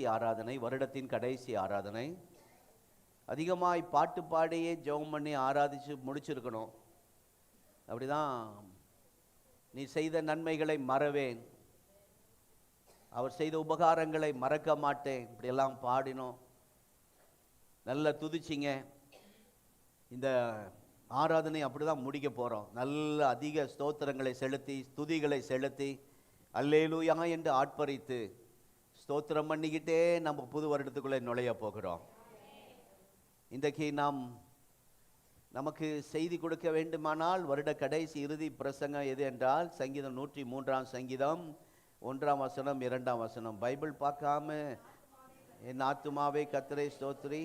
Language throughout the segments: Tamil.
கடைசி ஆராதனை, வருடத்தின் கடைசி ஆராதனை. அதிகமாய் பாட்டு பாடியே ஜெபம் பண்ணி ஆராதிச்சு முடிச்சிருக்கணும். அப்படிதான் நீ செய்த நன்மைகளை மறவேன், அவர் செய்த உபகாரங்களை மறக்க மாட்டேன், இப்படியெல்லாம் பாடினோம். நல்லா துதிச்சிங்க. இந்த ஆராதனை அப்படிதான் முடிக்க போகிறோம். நல்ல அதிக ஸ்தோத்திரங்களை செலுத்தி, துதிகளை செலுத்தி, அல்லேலூயா என்று ஆட்பரித்து ஸ்தோத்திரம் பண்ணிக்கிட்டே நம்ம புது வருடத்துக்குள்ளே நுழைய போகிறோம். இன்றைக்கு நமக்கு செய்தி கொடுக்க வேண்டுமானால் வருட கடைசி இறுதி பிரசங்கம் எது என்றால் சங்கீதம் 103 சங்கீதம் 1 வசனம் 2 வசனம். பைபிள் பார்க்காம என் ஆத்துமாவே கர்த்தரை ஸ்தோத்திரி,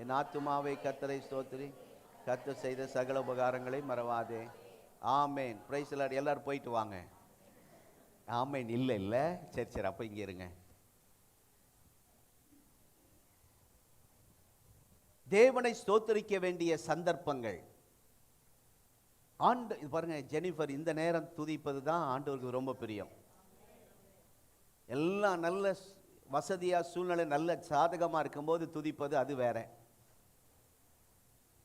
என் ஆத்துமாவே கர்த்தரை ஸ்தோத்திரி, கர்த்தர் செய்த சகல உபகாரங்களை மறவாதே. ஆமேன். Praise the Lord. எல்லாரும் போயிட்டு வாங்க. ஆமேன். இல்லை சரி அப்போ இங்கே இருங்க. தேவனை ஸ்தோத்திரிக்க வேண்டிய சந்தர்ப்பங்கள். பாருங்க ஜெனிஃபர், இந்த நேரம் துதிப்பது தான் ஆண்டவருக்கு ரொம்ப பிரியம். எல்லாம் நல்ல வசதியா சூழ்நிலை நல்ல சாதகமாக இருக்கும்போது துதிப்பது அது வேற.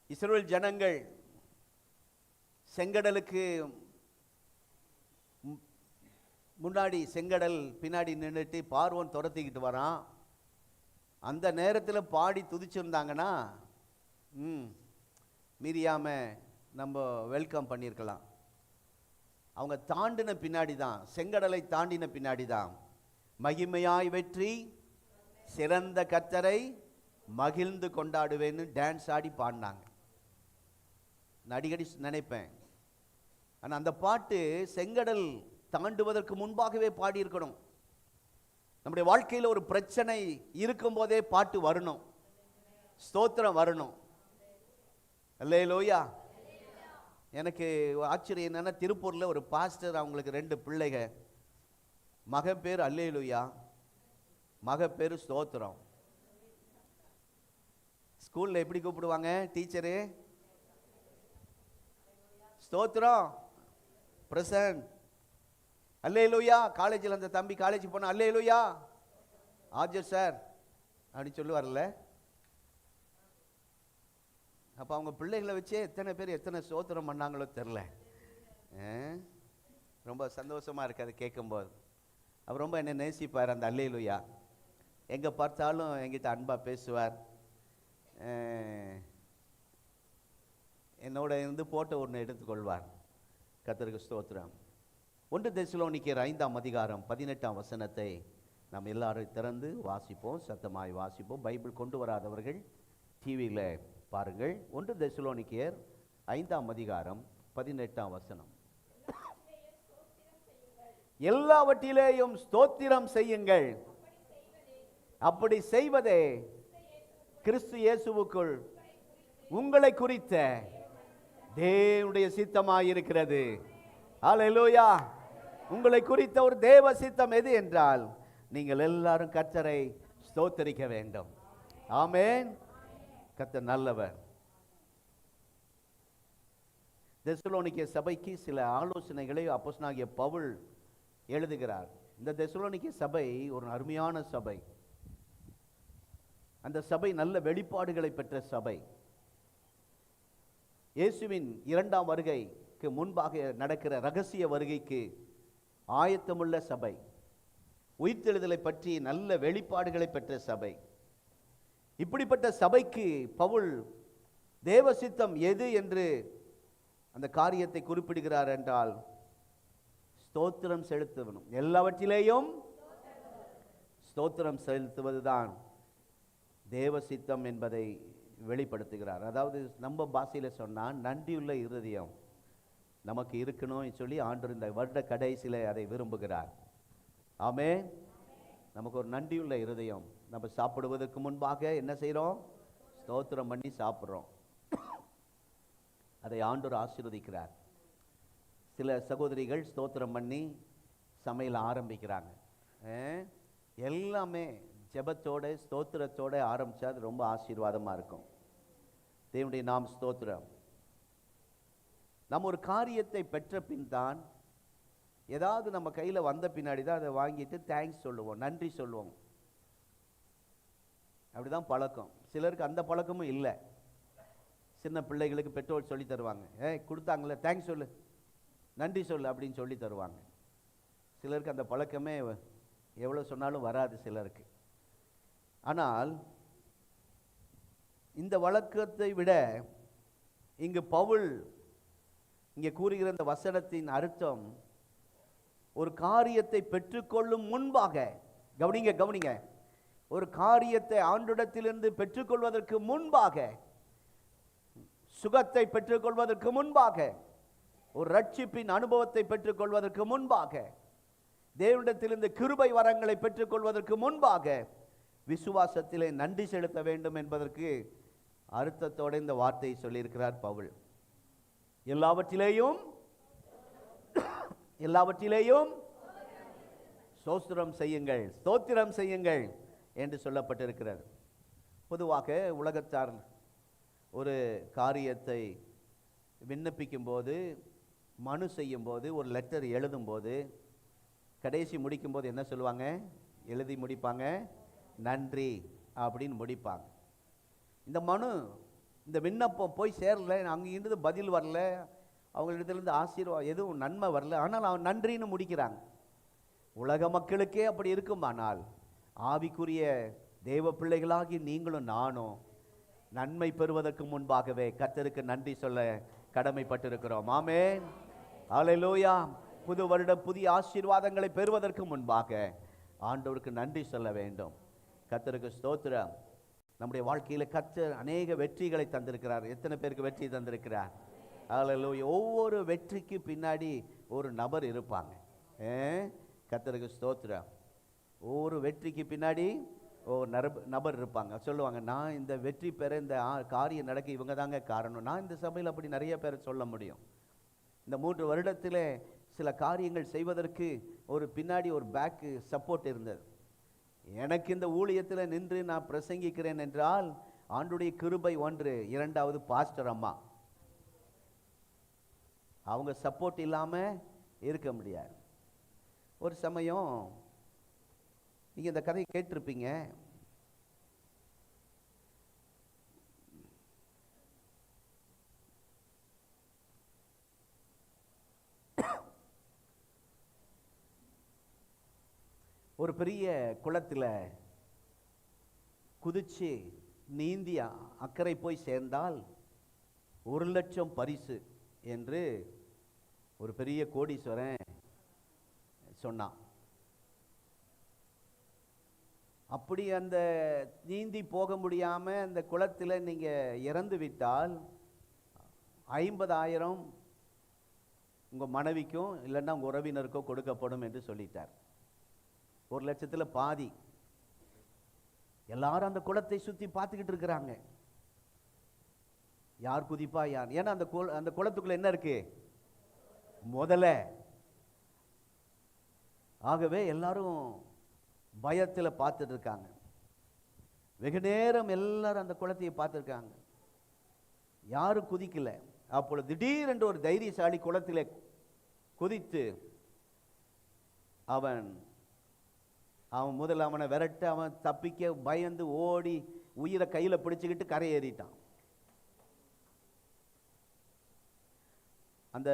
இஸ்ரவேல் ஜனங்கள் செங்கடலுக்கு முன்னாடி, செங்கடல் பின்னாடி நின்றுட்டு பார்வோன் துரத்திக்கிட்டு வரான். அந்த நேரத்தில் பாடி துதிச்சிருந்தாங்கன்னா மீறியாம நம்ம வெல்கம் பண்ணியிருக்கலாம். அவங்க தாண்டின பின்னாடி தான், செங்கடலை தாண்டின பின்னாடி தான் மகிமையாய் வெற்றி சிறந்த கர்த்தரை மகிழ்ந்து கொண்டாடுவேன்னு டான்ஸ் ஆடி பாடினாங்க. நான் அடிக்கடி நினைப்பேன், ஆனால் அந்த பாட்டு செங்கடல் தாண்டுவதற்கு முன்பாகவே பாடியிருக்கணும். நம்முடைய வாழ்க்கையில் ஒரு பிரச்சனை இருக்கும்போதே பாட்டு வரணும், ஸ்தோத்திரம் வரணும். அல்லேலூயா. எனக்கு ஆச்சரியம் என்னன்னா, திருப்பூரில் ஒரு பாஸ்டர், அவங்களுக்கு 2 பிள்ளைங்க, மகன் பேர் அல்லேலூயா, மக பேர் ஸ்தோத்திரம். ஸ்கூலில் எப்படி கூப்பிடுவாங்க டீச்சரு? ஸ்தோத்திரம் பிரசன்ட், அல்லேலூயா. காலேஜில் அந்த தம்பி காலேஜ் போன அல்லேலூயா ஆஜர் சார் அப்படின்னு சொல்லுவார்ல. அப்போ அவங்க பிள்ளைகளை வச்சே எத்தனை பேர் எத்தனை ஸ்தோத்திரம் பண்ணாங்களோ தெரில. ரொம்ப சந்தோஷமாக இருக்குது அது கேட்கும்போது. அவர் ரொம்ப என்னை நேசிப்பார் அந்த அல்லேலூயா. எங்கே பார்த்தாலும் எங்கிட்ட அன்பாக பேசுவார். என்னோட இருந்து போட்டோ ஒன்று எடுத்துக்கொள்வார். கர்த்தருக்கு ஸ்தோத்திரம். 1 தெசலோனிக்கேயர் 5 அதிகாரம் 18 வசனத்தை நாம் எல்லாரும் திறந்து வாசிப்போம், சத்தமாய் வாசிப்போம். பைபிள் கொண்டு வராதவர்கள் டிவியில் பாருங்கள். 1 தெசலோனிக்கேயர் 5 அதிகாரம் 18 வசனம். எல்லாவற்றிலேயும் ஸ்தோத்திரம் செய்யுங்கள், அப்படி செய்வதே கிறிஸ்து இயேசுவுக்குள் உங்களை குறித்த தேவனுடைய சித்தமாயிருக்கிறது. அல்லேலூயா. உங்களை குறித்த ஒரு தேவ சித்தம் எது என்றால், நீங்கள் எல்லாரும் கர்த்தரை ஸ்தோத்திரிக்க வேண்டும். ஆமென். கர்த்தர் நல்லவர். தெசலோனிக்கே சபைக்கு சில ஆலோசனைகளை அப்போஸ்தலனாகிய பவுல் எழுதுகிறார். இந்த தெசலோனிக்கே சபை ஒரு அருமையான சபை. அந்த சபை நல்ல வெளிப்பாடுகளை பெற்ற சபை. இயேசுவின் 2ஆம் வருகைக்கு முன்பாக நடக்கிற ரகசிய வருகைக்கு ஆயத்தமுள்ள சபை. உயிர்த்தெழுதலை பற்றி நல்ல வெளிப்பாடுகளை பெற்ற சபை. இப்படிப்பட்ட சபைக்கு பவுல் தேவ சித்தம் எது என்று அந்த காரியத்தை குறிப்பிடுகிறார் என்றால், ஸ்தோத்திரம் செலுத்தணும். எல்லாவற்றிலேயும் ஸ்தோத்திரம் செலுத்துவதுதான் தேவ சித்தம் என்பதை வெளிப்படுத்துகிறார். அதாவது நம்ம பாஷையில் சொன்னால் நன்றியுள்ள இருதயம் நமக்கு இருக்கணும் சொல்லி ஆண்டவர் இந்த வருட கடைசியில் அதை விரும்புகிறார். ஆமென். நமக்கு ஒரு நன்றியுள்ள இருதயம். நம்ம சாப்பிடுவதற்கு முன்பாக என்ன செய்கிறோம்? ஸ்தோத்திரம் பண்ணி சாப்பிட்றோம். அதை ஆண்டவர் ஆசீர்வதிக்கிறார். சில சகோதரிகள் ஸ்தோத்திரம் பண்ணி சமையல் ஆரம்பிக்கிறாங்க. எல்லாமே ஜெபத்தோட ஸ்தோத்திரத்தோட ஆரம்பித்தா அது ரொம்ப ஆசீர்வாதமாக இருக்கும். தேவனுடைய நாம் ஸ்தோத்திரம். நம்ம ஒரு காரியத்தை பெற்ற பின் தான் ஏதாவது நம்ம கையில் வந்த பின்னாடி தான் அதை வாங்கிட்டு தேங்க்ஸ் சொல்லுவோம், நன்றி சொல்லுவோம். அப்படிதான் பழக்கம். சிலருக்கு அந்த பழக்கமும் இல்லை. சின்ன பிள்ளைகளுக்கு பெற்றோர் சொல்லி தருவாங்க, கொடுத்தாங்களே தேங்க்ஸ் சொல்லு, நன்றி சொல்லு அப்படின்னு சொல்லி தருவாங்க. சிலருக்கு அந்த பழக்கமே எவ்வளோ சொன்னாலும் வராது சிலருக்கு. ஆனால் இந்த வழக்கத்தை விட இங்கு பவுல் இங்கே கூறுகிற இந்த வசனத்தின் அர்த்தம், ஒரு காரியத்தை பெற்றுக்கொள்ளும் முன்பாக, கவனிங்க, ஒரு காரியத்தை ஆண்டவரிடத்திலிருந்து பெற்றுக்கொள்வதற்கு முன்பாக, சுகத்தை பெற்றுக்கொள்வதற்கு முன்பாக, ஒரு ரட்சிப்பின் அனுபவத்தை பெற்றுக்கொள்வதற்கு முன்பாக, தேவனிடத்திலிருந்து கிருபை வரங்களை பெற்றுக்கொள்வதற்கு முன்பாக விசுவாசத்திலே நன்றி செலுத்த வேண்டும் என்பதற்கு அர்த்தத்தோடு இந்த வார்த்தையை சொல்லியிருக்கிறார் பவுல். எல்லாவற்றிலேயும் ஸ்தோத்திரம் செய்யுங்கள் என்று சொல்லப்பட்டிருக்கிறது. பொதுவாக உலகத்தார் ஒரு காரியத்தை விண்ணப்பிக்கும் போது, மனு செய்யும் போது, ஒரு லெட்டர் எழுதும் போது, கடைசி முடிக்கும் போது என்ன சொல்லுவாங்க? எழுதி முடிப்பாங்க, நன்றி அப்படின்னு முடிப்பாங்க. இந்த மனு, இந்த விண்ணப்பம் போய் சேரல, அங்கிருந்து பதில் வரல, அவங்களிடத்திலிருந்து ஆசீர்வாதம் எதுவும் நன்மை வரல, ஆனால் அவன் நன்றின்னு முடிக்கிறாங்க. உலக மக்களுக்கே அப்படி இருக்குமானால் ஆவிக்குரிய தேவ பிள்ளைகளாகி நீங்களும் நானும் நன்மை பெறுவதற்கு முன்பாகவே கர்த்தருக்கு நன்றி சொல்ல கடமைப்பட்டிருக்கிறோம். ஆமென், ஹல்லேலூயா. புது வருடம் புதிய ஆசீர்வாதங்களை பெறுவதற்கு முன்பாக ஆண்டவருக்கு நன்றி சொல்ல வேண்டும். கர்த்தருக்கு ஸ்தோத்திரம். நம்முடைய வாழ்க்கையில் கர்த்தர் அநேக வெற்றிகளை தந்திருக்கிறார். எத்தனை பேருக்கு வெற்றி தந்திருக்கிறார்? ஹல்லேலூயா. ஒவ்வொரு வெற்றிக்கு பின்னாடி ஒரு நபர் இருப்பாங்க. கர்த்தருக்கு ஸ்தோத்திரம். ஒவ்வொரு வெற்றிக்கு பின்னாடி ஒரு நபர் இருப்பாங்க. சொல்லுவாங்க, நான் இந்த வெற்றி பெற, இந்த காரியம் நடக்க இவங்க தாங்க காரணம். நான் இந்த சபையில் அப்படி நிறைய பேரை சொல்ல முடியும். இந்த 3 வருடத்தில் சில காரியங்கள் செய்வதற்கு ஒரு பின்னாடி ஒரு பேக்கு சப்போர்ட் இருந்தது. எனக்கு இந்த ஊழியத்தில் நின்று நான் பிரசங்கிக்கிறேன் என்றால் ஆண்டுடைய கிருபை ஒன்று. 2வது பாஸ்டர் அம்மா, அவங்க சப்போர்ட் இல்லாமல் இருக்க முடியாது. ஒரு சமயம் நீங்கள் இந்த கதையை கேட்டிருப்பீங்க. ஒரு பெரிய குளத்தில் குதிச்சு நீந்தி அக்கறை போய் சேர்ந்தால் 1,00,000 பரிசு என்று ஒரு பெரிய கோடீஸ்வரன் சொன்னான். அப்படி அந்த நீந்தி போக முடியாமல் அந்த குளத்தில் நீங்கள் இறந்து விட்டால் 50,000 உங்கள் மனைவிக்கும் இல்லைன்னா உங்கள் உறவினருக்கோ கொடுக்கப்படும் என்று சொல்லிட்டார். 1,00,000ல் பாதி. எல்லாரும் அந்த குளத்தை சுற்றி பார்த்துக்கிட்டு இருக்கிறாங்க, யார் குதிப்பா யார். ஏன்னா அந்த குளத்துக்குள்ள என்ன இருக்கு? முதல்ல. ஆகவே எல்லாரும் பயத்தில் பார்த்துட்டு இருக்காங்க. வெகு நேரம் எல்லாரும் அந்த குளத்தையை பார்த்துருக்காங்க, யாரும் குதிக்கல. அப்பொழுது திடீரென்று ஒரு தைரியசாலி குளத்தில் குதித்து அவன் முதல்ல அவனை விரட்ட, அவன் தப்பிக்க பயந்து ஓடி உயிரை கையில் பிடிச்சிக்கிட்டு கரையேறிட்டான். அந்த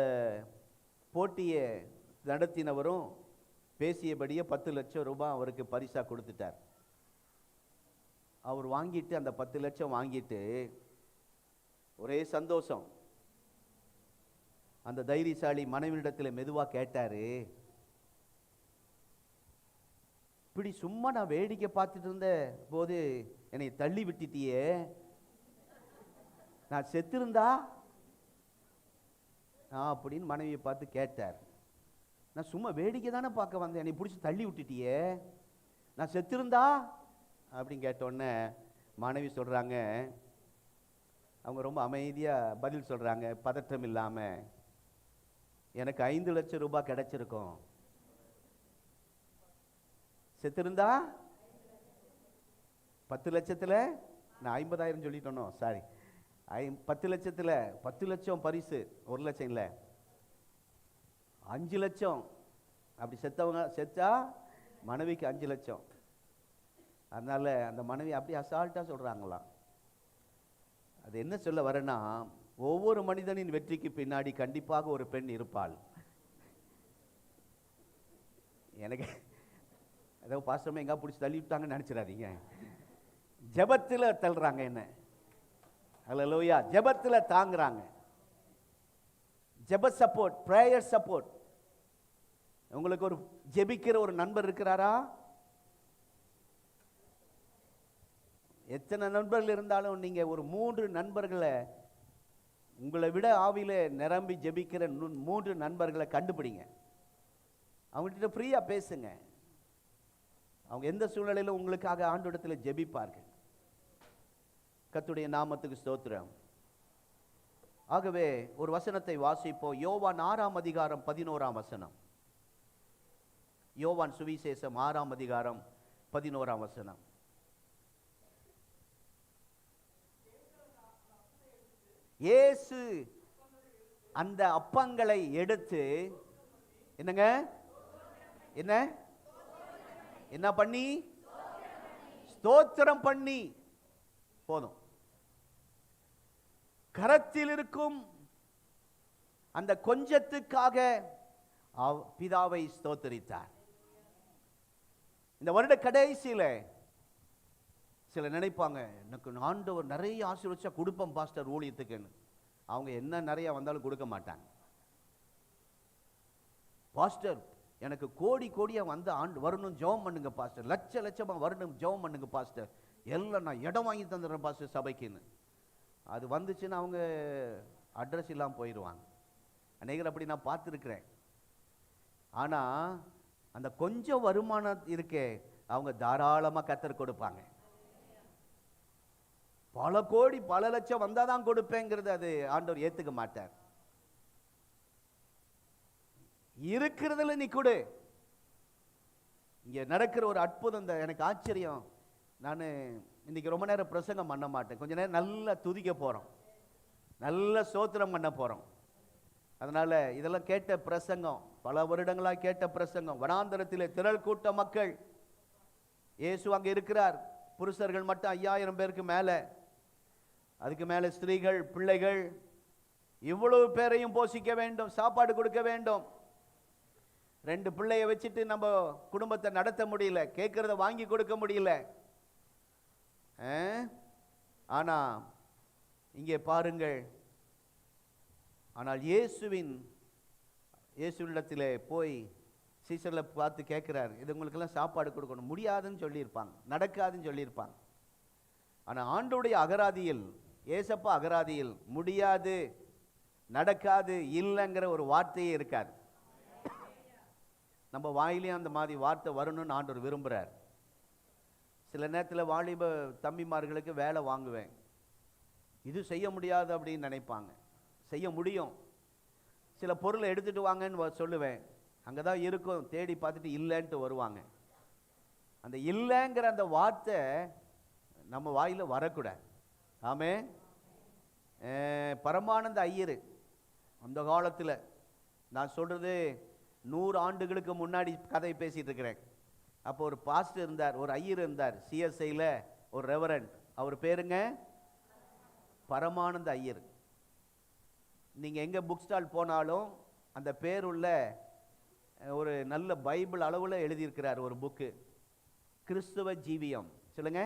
போட்டியை நடத்தினவரும் பேசியபடியே 10,00,000 ரூபாய் அவருக்கு பரிசா கொடுத்துட்டார். அவர் வாங்கிட்டு அந்த 10,00,000 வாங்கிட்டு ஒரே சந்தோஷம். அந்த தைரியசாலி மனைவியிடத்தில் மெதுவாக கேட்டாரு, இப்படி சும்மா நான் வேடிக்கை பார்த்துட்டு இருந்த போது என்னை தள்ளி விட்டுட்டியே, நான் செத்திருந்தா அப்படின்னு மனைவியை பார்த்து கேட்டார். நான் சும்மா வேடிக்கை தானே பார்க்க வந்தேன், என்னை பிடிச்சி தள்ளி விட்டுட்டியே, நான் செத்திருந்தா அப்படின்னு கேட்டோடனே மனைவி சொல்கிறாங்க, அவங்க ரொம்ப அமைதியாக பதில் சொல்கிறாங்க, பதற்றம் இல்லாமல், எனக்கு 5,00,000 ரூபாய் கிடைச்சிருக்கும். செத்திருந்தா 10,00,000ல் நான் 50,000 சொல்லிட்டோனோ, சாரி, 10,00,000ல் 10,00,000 பரிசு, 1,00,000 இல்லை, 5,00,000 அப்படி செத்தா மனைவிக்கு 5 லட்சம். அதனால அந்த மனைவி அப்படி அசால்ட்டா சொல்றாங்களாம். அது என்ன சொல்ல வரேன்னா, ஒவ்வொரு மனிதனின் வெற்றிக்கு பின்னாடி கண்டிப்பாக ஒரு பெண் இருப்பாள். எனக்கு ஏதோ பாஸ்டர்மே எங்கா பிடிச்சி தள்ளி விட்டாங்கன்னு நினைச்சிடாதீங்க. ஜெபத்தில் தள்ளுறாங்க என்ன. ஹல்லேலூயா. ஜெபத்தில் தாங்குறாங்க. ஜெப சப்போர்ட், பிரேயர் சப்போர்ட். உங்களுக்கு ஒரு ஜெபிக்கிற ஒரு நண்பர் இருக்கிறாரா? எத்தனை நண்பர்கள் இருந்தாலும் நீங்க ஒரு 3 நண்பர்களை, உங்களை விட ஆவியில நிரம்பி ஜெபிக்கிற 3 நண்பர்களை கண்டுபிடிங்க. அவங்ககிட்ட ஃப்ரீயா பேசுங்க. அவங்க எந்த சூழ்நிலையிலும் உங்களுக்காக ஆண்டவரிடத்தில் ஜெபிப்பார்கள். கர்த்தருடைய நாமத்துக்கு ஸ்தோத்திரம். ஆகவே ஒரு வசனத்தை வாசிப்போம். யோவான் 6ஆம் அதிகாரம் 11ஆம் வசனம். யோவான் சுவிசேஷம் 6ஆம் அதிகாரம் 11ஆம் வசனம். இயேசு அந்த அப்பங்களை எடுத்து என்னங்க என்ன என்ன பண்ணி ஸ்தோத்திரம் பண்ணி, போதும், கரத்தில் இருக்கும் அந்த கொஞ்சத்துக்காக பிதாவை ஸ்தோத்தரித்தார். இந்த வருட கடைசியில சில நினைப்பாங்க, எனக்கு ஆண்டவர் நிறைய ஆசீர்வதிச்சா கொடுப்பேன் பாஸ்டர் ஊழியத்துக்குன்னு. அவங்க என்ன நிறைய வந்தாலும் கொடுக்க மாட்டாங்க. பாஸ்டர் எனக்கு கோடி கோடியா வந்து ஆண்டு வரணும் ஜெபம் பண்ணுங்க பாஸ்டர், லட்ச லட்சமா வரணும் ஜெபம் பண்ணுங்க பாஸ்டர், எல்லாம் நான் இடம் வாங்கி தந்துடுறேன் பாஸ்டர் சபைக்குன்னு. அது வந்துச்சுன்னா அவங்க அட்ரஸ் இல்லாமல் போயிடுவாங்க. அநேகர் அப்படி நான் பார்த்துருக்கிறேன். ஆனா அந்த கொஞ்சம் வருமானம் இருக்கே, அவங்க தாராளமா கர்த்தர் கொடுப்பாங்க. பல கோடி பல லட்சம் வந்தாதான் கொடுப்பேங்கிறது அது ஆண்டவர் ஏத்துக்க மாட்டார். இருக்கிறதுல நீ கொடு. இங்க நடக்கிற ஒரு அற்புதம், எனக்கு ஆச்சரியம். நான் இன்னைக்கு ரொம்ப நேரம் பிரசங்கம் பண்ண மாட்டேன். கொஞ்ச நேரம் நல்லா துதிக்க போறோம், நல்ல ஸ்தோத்திரம் பண்ண போறோம். அதனால இதெல்லாம் கேட்ட பிரசங்கம், பல வருடங்களா கேட்ட பிரசங்கம். வனாந்தரத்திலே திரள் கூட்ட மக்கள், இயேசு அங்க இருக்கிறார். புருஷர்கள் மட்டும் 5000 பேருக்கு மேல, அதுக்கு மேல ஸ்திரீகள், பிள்ளைகள், இவ்வளவு பேரையும் போஷிக்க வேண்டும், சாப்பாடு கொடுக்க வேண்டும். 2 பிள்ளைய வச்சுட்டு நம்ம குடும்பத்தை நடத்த முடியல, கேட்கறத வாங்கி கொடுக்க முடியல. ஆனா இங்கே பாருங்கள், ஆனால் இயேசுவினிடத்திலே போய் சீசர்ல பார்த்து கேட்கிறார், இது உங்களுக்கெல்லாம் சாப்பாடு கொடுக்கணும். முடியாதுன்னு சொல்லியிருப்பாங்க, நடக்காதுன்னு சொல்லியிருப்பாங்க. ஆனா ஆண்டவருடைய அகராதியில், ஏசப்பா அகராதியில் முடியாது, நடக்காது, இல்லைங்கிற ஒரு வார்த்தையே இருக்காது. நம்ம வாயிலையும் அந்த மாதிரி வார்த்தை வரணும்னு ஆண்டவர் விரும்புகிறார். சில நேரத்தில் வாலிப தம்பிமார்களுக்கு வேலை வாங்குவேன், இது செய்ய முடியாது அப்படின்னு நினைப்பாங்க. செய்ய முடியும். சில பொருளை எடுத்துட்டு வாங்கன்னு சொல்லுவேன், அங்கே தான் இருக்கும், தேடி பார்த்துட்டு இல்லைன்ட்டு வருவாங்க. அந்த இல்லைங்கிற அந்த வார்த்தை நம்ம வாயில் வரக்கூடாது. ஆமே. பரமானந்த ஐயர் அந்த காலத்தில், நான் சொல்கிறது 100 ஆண்டுகளுக்கு முன்னாடி கதை பேசிகிட்டு இருக்கிறேன். அப்போ ஒரு பாஸ்டர் இருந்தார், ஒரு ஐயர் இருந்தார், சிஎஸ்ஐயில் ஒரு ரெவரண்ட். அவர் பேருங்க பரமானந்த ஐயர். நீங்கள் எங்கே புக் ஸ்டால் போனாலும் அந்த பேருள்ள ஒரு நல்ல பைபிள் அளவில் எழுதியிருக்கிறார் ஒரு புக்கு, கிறிஸ்துவ ஜீவியம். சொல்லுங்க,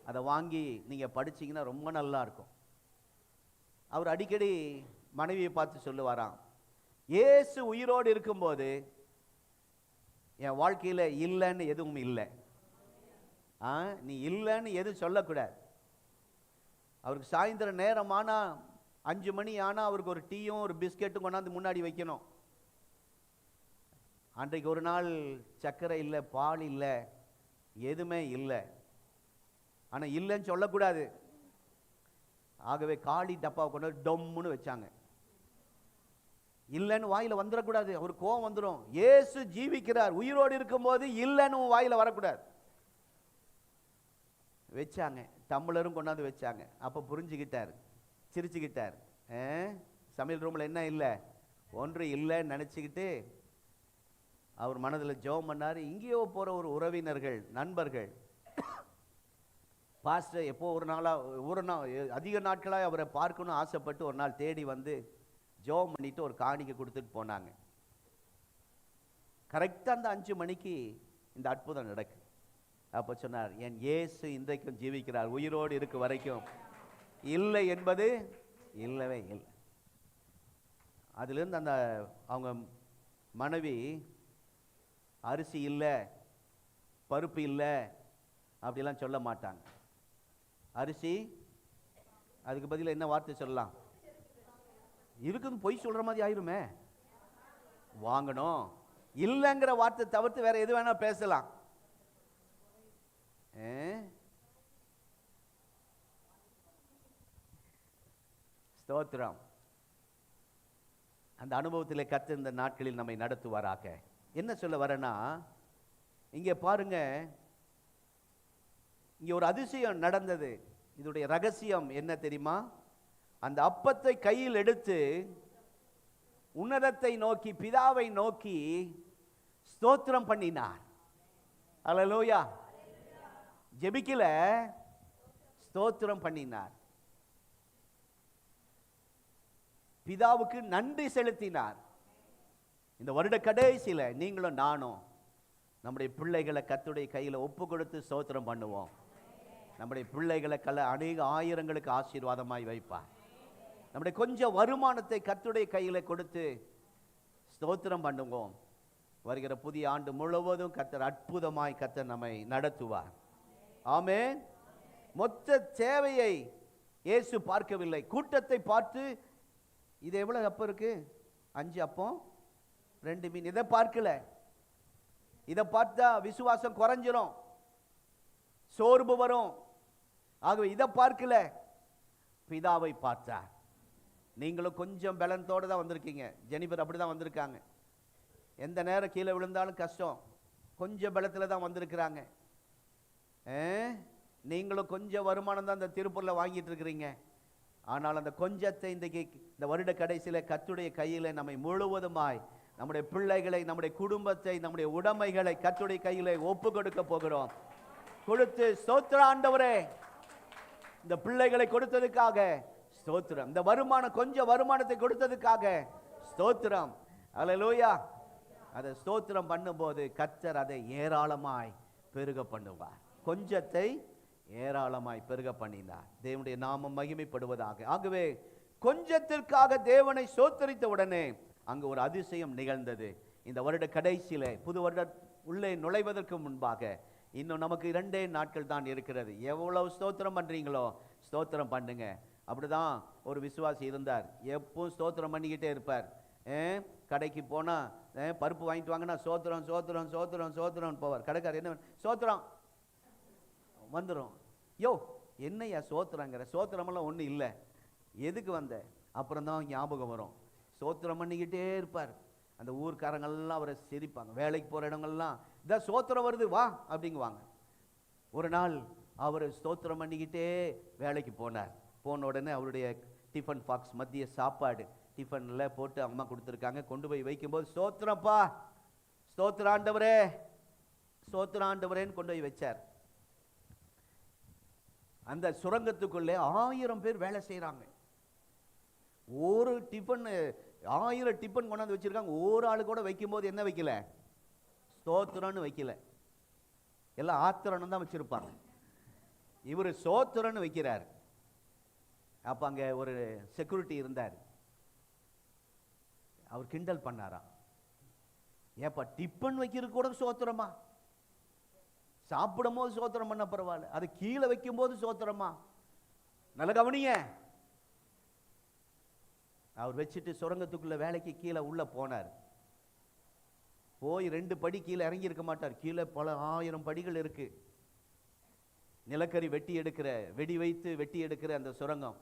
அதை வாங்கி நீங்கள் படிச்சீங்கன்னா ரொம்ப நல்லா இருக்கும். அவர் அடிக்கடி மனைவியை பார்த்து சொல்லுவாராம், இயேசு உயிரோடு இருக்கும்போது என் வாழ்க்கையில் இல்லைன்னு எதுவும் இல்லை. நீ இல்லைன்னு எதுவும் சொல்லக்கூடாது. அவருக்கு சாயந்தரம் நேரம் ஆனால் 5 மணி ஆனால் அவருக்கு ஒரு டீயும் ஒரு பிஸ்கெட்டும் கொண்டாந்து முன்னாடி வைக்கணும். அன்றைக்கு ஒரு நாள் சர்க்கரை இல்லை, பால் இல்லை, எதுவுமே இல்லை. ஆனால் இல்லைன்னு சொல்லக்கூடாது. ஆகவே காலி டப்பாவை கொண்டு டொம்முன்னு வச்சாங்க. இல்லைன்னு வாயில வந்துடக்கூடாது, அவர் கோவம் வந்துடும். இயேசு ஜீவிக்கிறார், உயிரோடு இருக்கும்போது இல்லைன்னு வாயில வரக்கூடாது. வச்சாங்க, டம்ளரும் கொண்டாந்து வச்சாங்க. அப்போ புரிஞ்சுக்கிட்டார், சிரிச்சுக்கிட்டார். சமையல் ரூமில் என்ன இல்லை, ஒன்று இல்லைன்னு நினச்சிக்கிட்டு அவர் மனதில் ஜெபம் பண்ணார். இங்கேயோ போகிற ஒரு உறவினர்கள், நண்பர்கள், பாஸ்டர் எப்போ ஒரு நாள் அதிக நாட்களாக அவரை பார்க்கணும்னு ஆசைப்பட்டு ஒரு நாள் தேடி வந்து ஜெபம் பண்ணிட்டு ஒரு காணிக்கை கொடுத்துட்டு போனாங்க. கரெக்டாக அந்த 5 மணிக்கு இந்த அற்புதம் நடக்கு. அப்போ சொன்னார், என் இயேசு இன்றைக்கும் ஜீவிக்கிறார், உயிரோடு இருக்க வரைக்கும் இல்லை என்பது இல்லவே இல்லை. அதிலிருந்து அந்த அவங்க மனைவி அரிசி இல்லை, பருப்பு இல்லை அப்படிலாம் சொல்ல மாட்டாங்க. அரிசி, அதுக்கு பதில் என்ன வார்த்தை சொல்லலாம்? இருக்குன்னு பொய் சொல்ற மாதிரி ஆயிருமே. வாங்கணும் இல்லைங்கிற வார்த்தை தவிர்த்து வேற எது வேணா பேசலாம். ஸ்தோத்திரம். அந்த அனுபவத்தில் கர்த்தர் இந்த நாட்களில் நம்மை நடத்துவாராக. என்ன சொல்ல வரேன்னா, இங்கே பாருங்க, இங்கே ஒரு அதிசயம் நடந்தது. இதோடைய ரகசியம் என்ன தெரியுமா? அந்த அப்பத்தை கையில் எடுத்து உன்னதத்தை நோக்கி, பிதாவை நோக்கி ஸ்தோத்திரம் பண்ணினார். அல்லேலூயா. ஜெபிக்கல, ஸ்தோத்திரம் பண்ணினார். பிதாவுக்கு நன்றி செலுத்தினார். இந்த வருட கடைசியில் நீங்களும் நானும் நம்முடைய பிள்ளைகளை கர்த்தருடைய கையில் ஒப்பு கொடுத்து ஸ்தோத்திரம் பண்ணுவோம். நம்முடைய பிள்ளைகளை அநேக ஆயிரங்களுக்கு ஆசீர்வாதமாய் வைப்பார். நம்முடைய கொஞ்சம் வருமானத்தை கர்த்தருடைய கையில் கொடுத்து ஸ்தோத்திரம் பண்ணுவோம். வருகிற புதிய ஆண்டு முழுவதும் கர்த்தர் அற்புதமாய் கர்த்தர் நம்மை நடத்துவார். ஆமென். மொத்த தேவையை இயேசு பார்க்கவில்லை, கூட்டத்தை பார்த்து இது எவ்வளவு அப்பம் இருக்கு? 5 அப்பம் 2 மீன். இதை பார்க்கல. இதை பார்த்தா விசுவாசம் குறைஞ்சிரும், சோர்வு வரும். ஆகவே இதை பார்க்கல, பிதாவை பார்த்தார். நீங்களும் கொஞ்சம் பலத்தோடு தான் வந்திருக்கீங்க. ஜெனிபர் அப்படி தான் வந்திருக்காங்க. எந்த நேரம் கீழே விழுந்தாலும் கஷ்டம், கொஞ்சம் பலத்தில் தான் வந்திருக்கிறாங்க. நீங்களும் கொஞ்சம் வருமானம் தான் இந்த திருப்பூரில் வாங்கிட்டு இருக்கிறீங்க. ஆனால் அந்த கொஞ்சத்தை இன்றைக்கு இந்த வருட கடைசியில் கர்த்தருடைய கையில் நம்மை முழுவதுமாய், நம்முடைய பிள்ளைகளை, நம்முடைய குடும்பத்தை, நம்முடைய உடைமைகளை கர்த்தருடைய கையில் ஒப்பு கொடுக்க போகிறோம். கொடுத்து ஸ்தோத்திரம் ஆண்டவரே, இந்த பிள்ளைகளை கொடுத்ததுக்காக ஸ்தோத்திரம். இந்த வருமானம், கொஞ்சம் வருமானத்தை கொடுத்ததுக்காக ஸ்தோத்திரம். அல்லேலூயா. அதை ஸ்தோத்திரம் பண்ணும்போது கர்த்தர் அதை ஏராளமாய் பெருக பண்ணுவார். கொஞ்சத்தை ஏராளமாய் பெருக பண்ணினார். தேவனுடைய நாமம் மகிமைப்படுவதாக. ஆகவே கொஞ்சத்திற்காக தேவனை ஸ்தோத்திரித்த உடனே அங்கு ஒரு அதிசயம் நிகழ்ந்தது. இந்த வருட கடைசியில, புது வருட உள்ளே நுழைவதற்கு முன்பாக இன்னும் நமக்கு 2 நாட்கள் தான் இருக்கிறது. எவ்வளவு ஸ்தோத்திரம் பண்றீங்களோ ஸ்தோத்திரம் பண்ணுங்க. அப்படிதான் ஒரு விசுவாசி இருந்தார். எப்பவும் ஸ்தோத்திரம் பண்ணிக்கிட்டே இருப்பார். கடைக்கு போனா பருப்பு வாங்கிட்டு வாங்கினா சோத்திரம் சோத்திரம் சோத்திரம் சோத்திரம் போவார். கடைக்காரர் என்ன, சோத்திரம் வந்துடும். யோ என்னையா சோத்திரங்கிற? சோத்திரமெல்லாம் ஒன்றும் இல்லை, எதுக்கு வந்த? அப்புறம் தான் ஞாபகம் வரும். சோத்திரம் பண்ணிக்கிட்டே இருப்பார். அந்த ஊர்க்காரங்கள்லாம் அவரை சிரிப்பாங்க. வேலைக்கு போகிற இடங்கள்லாம் இதான் சோத்திரம் வருது வா அப்படிங்குவாங்க. ஒரு நாள் அவர் ஸ்தோத்திரம் பண்ணிக்கிட்டே வேலைக்கு போனார். போன உடனே அவருடைய டிஃபன் பாக்ஸ், மதிய சாப்பாடு டிஃபனில் போட்டு அம்மா கொடுத்துருக்காங்க. கொண்டு போய் வைக்கும்போது ஸ்தோத்திரப்பா, ஸ்தோத்திர ஆண்டவரே, ஸ்தோத்திர ஆண்டவரேன்னு கொண்டு போய் வச்சார். அந்த சுரங்கத்துக்குள்ளே 1000 பேர் வேலை செய்கிறாங்க. ஒரு டிஃபன் 1000 டிஃபன் கொண்டாந்து வச்சிருக்காங்க. ஒரு ஆளு கூட வைக்கும்போது என்ன வைக்கல? ஸ்தோத்திரன்னு வைக்கல. எல்லாம் ஆத்திரன்னு தான் வச்சிருப்பாங்க. இவர் ஸ்தோத்திரன்னு வைக்கிறார். அப்போ அங்கே ஒரு செக்யூரிட்டி இருந்தார். அவர் கிண்டல் பண்ணாராம். ஏப்பா டிஃபன் வைக்கிறது கூட ஸ்தோத்திரமா? சாப்பிடும் போது ஸ்தோத்திரம் பண்ண பரவாயில்ல, அது கீழே வைக்கும் போது ஸ்தோத்திரமா? நல்ல கவனிங்க. அவர் வச்சுட்டு சுரங்கத்துக்குள்ள வேலைக்கு கீழே உள்ள போனார். போய் 2 படி கீழே இறங்கி இருக்க மாட்டார். கீழே பல 1000 படிகள் இருக்கு. நிலக்கரி வெட்டி எடுக்கிற, வெடி வைத்து வெட்டி எடுக்கிற அந்த சுரங்கம்.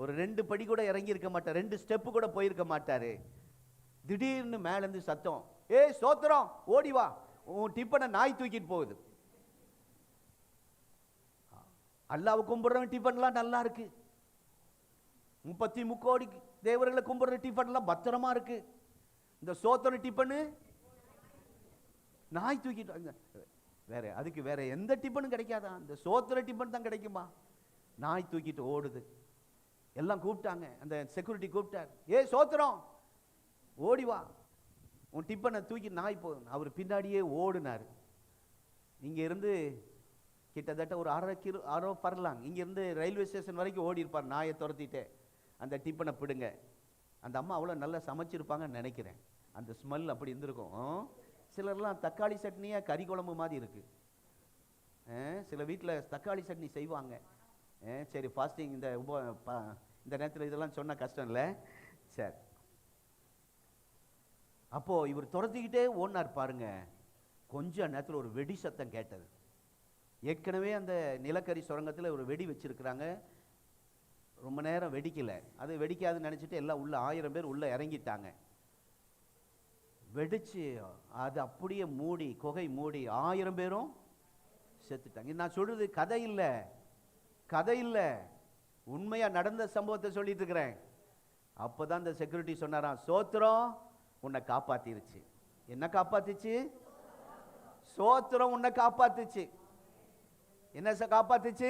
ஒரு 2 படி கூட இறங்கி இருக்க மாட்டார். 2 ஸ்டெப்பு கூட போயிருக்க மாட்டாரு. திடீர்னு மேலேருந்து சத்தம், ஏய் ஸ்தோத்திரம், ஓடி வா, உன் டிஃபனை நாய் தூக்கிட்டு போகுது. அல்லாஹ்வை கும்பிடுறவன் டிஃபன்லாம் நல்லா இருக்கு. 33 கோடி தேவர்களை கும்பிடுற டிஃபன்லாம் பத்திரமா இருக்கு. இந்த சோத்திர டிஃபனு நாய் தூக்கிட்டு வேற அதுக்கு வேற எந்த டிஃபனும் கிடைக்காதா? அந்த சோத்திர டிஃபன் தான் கிடைக்குமா? நாய் தூக்கிட்டு ஓடுது. எல்லாம் கூப்பிட்டாங்க, அந்த செக்யூரிட்டி கூப்பிட்டார், ஏ சோத்திரம் ஓடி வா, உன் டிஃபனை தூக்கி நாய் போதும். அவர் பின்னாடியே ஓடுனார். இங்க இருந்து கிட்டத்தட்ட ஒரு அரை பரலாங்க, இங்க இருந்து ரயில்வே ஸ்டேஷன் வரைக்கும் ஓடி இருப்பார் நாயை துரத்திட்டே. அந்த டிஃபனை பிடுங்க. அந்த அம்மா அவ்வளோ நல்லா சமைச்சிருப்பாங்கன்னு நினைக்கிறேன். அந்த ஸ்மெல் அப்படி இருந்திருக்கும். சிலர்லாம் தக்காளி சட்னியா கறி குழம்பு மாதிரி இருக்கு. சில வீட்டில் தக்காளி சட்னி செய்வாங்க. சரி, ஃபாஸ்டிங் இந்த நேரத்தில் இதெல்லாம் சொன்ன கஷ்டம் இல்லை. சரி, அப்போ இவர் துரத்திக்கிட்டே ஓடினார் பாருங்க. கொஞ்ச நேரத்தில் ஒரு வெடி சத்தம் கேட்டது. ஏற்கனவே அந்த நிலக்கரி சுரங்கத்தில் ஒரு வெடி வச்சிருக்கிறாங்க. ரொம்ப நேரம் வெடிக்கல. அது வெடிக்காதுன்னு நினைச்சிட்டு எல்லாம் உள்ள 1000 பேர் உள்ள இறங்கிட்டாங்க. வெடிச்சு அது அப்படியே மூடி, குகை மூடி 1000 பேரும் செத்துட்டாங்க. நான் சொல்றது கதை இல்லை, கதை இல்லை, உண்மையா நடந்த சம்பவத்தை சொல்லிட்டு இருக்கிறேன். அப்பதான் இந்த செக்யூரிட்டி சொன்னாராம், சோத்திரம் உன்னை காப்பாத்திருச்சு. என்ன காப்பாத்துச்சு? சோத்திரம் உன்னை காப்பாத்துச்சு. என்ன காப்பாத்துச்சு?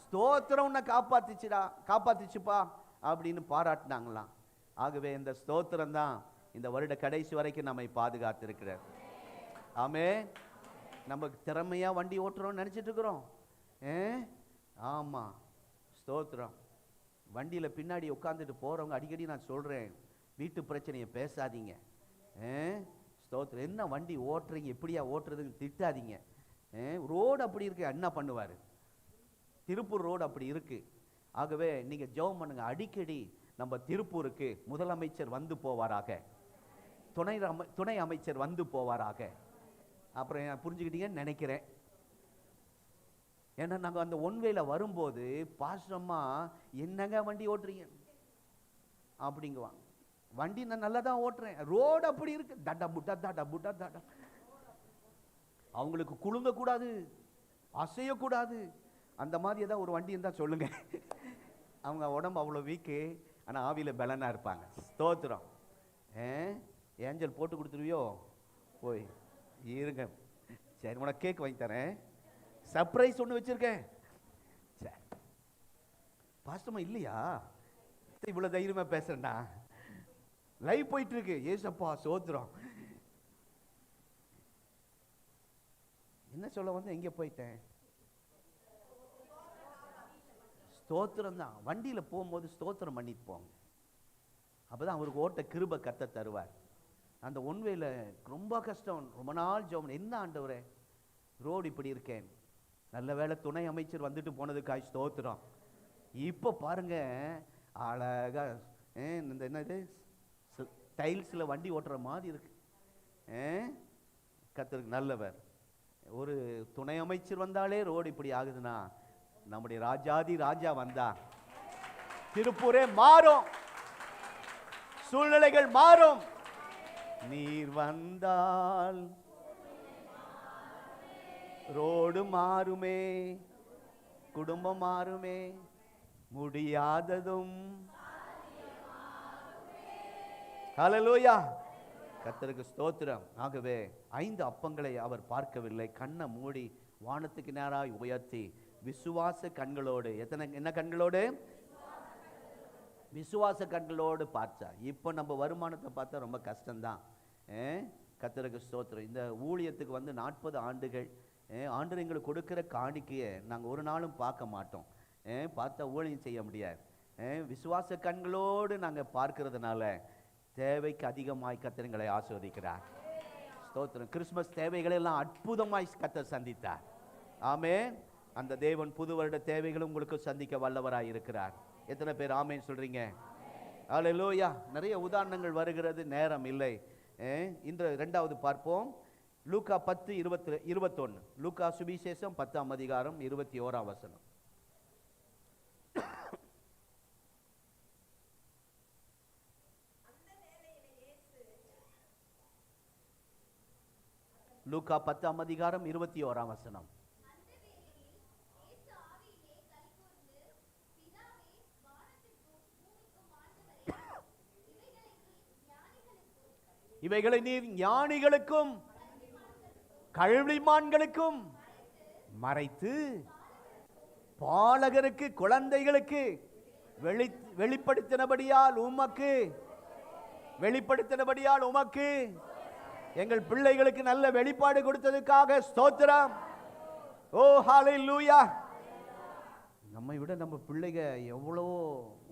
ஸ்தோத்திரம் உன்னை காப்பாத்துச்சுடா, காப்பாத்துச்சுப்பா அப்படின்னு பாராட்டினாங்களாம். ஆகவே இந்த ஸ்தோத்திரம் தான் இந்த வருட கடைசி வரைக்கும் நம்மை பாதுகாத்திருக்கிறார். ஆமே. நம்ம திறமையா வண்டி ஓட்டுறோம்னு நினைச்சிட்டு இருக்கிறோம். ஆமா, ஸ்தோத்திரம். வண்டியில பின்னாடி உட்காந்துட்டு போறவங்க அடிக்கடி நான் சொல்றேன், வீட்டு பிரச்சனையை பேசாதீங்க. ஸ்தோத்திரம். என்ன வண்டி ஓட்டுறீங்க, எப்படியா ஓட்டுறதுன்னு திட்டாதீங்க. ரோடு அப்படி இருக்கு, என்ன பண்ணுவாரு? திருப்பூர் ரோடு அப்படி இருக்கு. ஆகவே நீங்க ஜெபம் பண்ணுங்க, அடிக்கடி நம்ம திருப்பூருக்கு முதலமைச்சர் வந்து போவாராக, துணை அமைச்சர் வந்து போவாராக. அப்புறம் புரிஞ்சுக்கிட்டீங்கன்னு நினைக்கிறேன். ஏன்னா நாங்கள் அந்த ஒன்வேல வரும்போது பாஸ்டம்மா என்னங்க வண்டி ஓட்டுறீங்க அப்படிங்குவாங்க. வண்டி நான் நல்லா தான் ஓட்டுறேன், ரோடு அப்படி இருக்கு, தடா புட்டா தடா புட்டா தடா. அவங்களுக்கு குலுங்க கூடாது, அசையக்கூடாது. அந்த மாதிரி ஏதாவது ஒரு வண்டி இருந்தால் சொல்லுங்க. அவங்க உடம்பு அவ்வளோ வீக்கு, ஆனால் ஆவியில் பலனாக இருப்பாங்க. ஸ்தோத்திரம். ஏஞ்சல் போட்டு கொடுத்துருவியோ? போய் இருங்க. சரி, உனக்கு கேக் வாங்கி தரேன், சர்ப்ரைஸ் ஒன்று வச்சிருக்கேன். சரி, பாஸ்டமா இல்லையா? இவ்வளோ தைரியமாக பேசுறேன்டா. லைவ் போயிட்டு இருக்கு. ஏசப்பா சோத்திரம். என்ன சொல்ல வந்து எங்கே போயிட்டேன்? ஸ்தோத்திரம் தான். வண்டியில் போகும்போது ஸ்தோத்திரம் பண்ணிட்டு போங்க, அப்போதான் அவருக்கு ஓட்ட கிருபை கத்த தருவார். அந்த ஒன்வேல ரொம்ப கஷ்டம், ரொம்ப நாள் ஜெபம். என்ன ஆண்டவரே, ரோடு இப்படி இருக்கேன், நல்ல வேளை துணை அமைச்சர் வந்துட்டு போனதுக்காய் ஸ்தோத்திரம். இப்போ பாருங்க அழகா இந்த என்னது டைல்ஸில் வண்டி ஓட்டுற மாதிரி இருக்கு. கர்த்தருக்கு நல்லவர். ஒரு துணை அமைச்சர் வந்தாலே ரோடு இப்படி ஆகுதுன்னா, நம்முடைய ராஜாதி ராஜா வந்தா திருப்பூரே மாறும், சூழ்நிலைகள் மாறும். நீர் வந்தால் ரோடு மாறுமே, குடும்பம் மாறுமே, முடியாததும். ஹல்லேலூயா, கர்த்தருக்கு ஸ்தோத்திரம். ஆகவே 5 அப்பங்களை அவர் பார்க்கவில்லை, கண்ணை மூடி வானத்துக்கு நேராய் உயர்த்தி விசுவாச கண்களோடு, என்ன கண்களோடு? விசுவாச கண்களோடு பார்த்தா. இப்போ நம்ம வருமானத்தை பார்த்தா ரொம்ப கஷ்டம்தான். கர்த்தருக்கு ஸ்தோத்திரம். இந்த ஊழியத்துக்கு வந்து 40 ஆண்டுகள் ஆண்டு எங்களுக்கு கொடுக்கிற காணிக்கையை நாங்கள் ஒரு நாளும் பார்க்க மாட்டோம். பார்த்தா ஊழியம் செய்ய முடியாது. விசுவாச கண்களோடு நாங்கள் பார்க்கறதுனால தேவைக்கு அதிகமாய் கர்த்தர் எங்களை ஆசீர்வதிக்கிறார். ஸ்தோத்திரம். கிறிஸ்துமஸ் தேவைகளை எல்லாம் அற்புதமாய் கர்த்தர் சந்தித்தார். ஆமென். அந்த தேவன் புது வருட தேவைகளும் உங்களுக்கு சந்திக்க வல்லவராய் இருக்கிறார். எத்தனை பேர் ஆமென் சொல்றீங்க? ஹல்லேலூயா. நிறைய உதாரணங்கள் வருகிறது, நேரம் இல்லை. இன்று 2வது பார்ப்போம். லூக்கா 10:21. லூக்கா சுவிசேஷம் 10ஆம் அதிகாரம் 21ஆம் வசனம். லூக்கா 10ஆம் அதிகாரம் 21ஆம் வசனம். இவைகளை நீர் ஞானிகளுக்கும் கல்விமான்களுக்கும் மறைத்து பாலகருக்கு குழந்தைகளுக்கு வெளிப்படுத்தினபடியால் உமக்கு எங்கள் பிள்ளைகளுக்கு நல்ல வெளிப்பாடு கொடுத்ததுக்காக ஸ்தோத்திரம். ஓ ஹalleluya. நம்மை விட நம்ம பிள்ளைங்க எவ்வளோ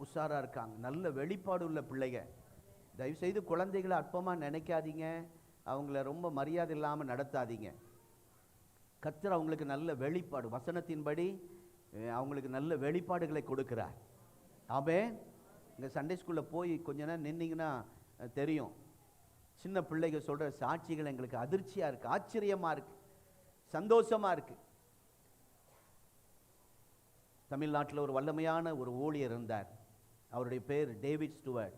உஷாரா இருக்காங்க, நல்ல வெளிப்பாடு உள்ள பிள்ளைங்க. தயவுசெய்து குழந்தைகளை அற்பமாக நினைக்காதீங்க, அவங்கள ரொம்ப மரியாதை இல்லாமல் நடத்தாதீங்க. கர்த்தர் அவங்களுக்கு நல்ல வெளிப்பாடு, வசனத்தின்படி அவங்களுக்கு நல்ல வெளிப்பாடுகளை கொடுக்கிறார். ஆமென். இங்கே சண்டே ஸ்கூலில் போய் கொஞ்ச நேரம் நின்னீங்கன்னா தெரியும், சின்ன பிள்ளைங்க சொல்கிற சாட்சிகள் எங்களுக்கு அதிர்ச்சியாக இருக்குது, ஆச்சரியமாக இருக்குது, சந்தோஷமாக இருக்குது. தமிழ்நாட்டில் ஒரு வல்லமையான ஒரு ஊழியர் இருந்தார். அவருடைய பேர் டேவிட் ஸ்டூவர்ட்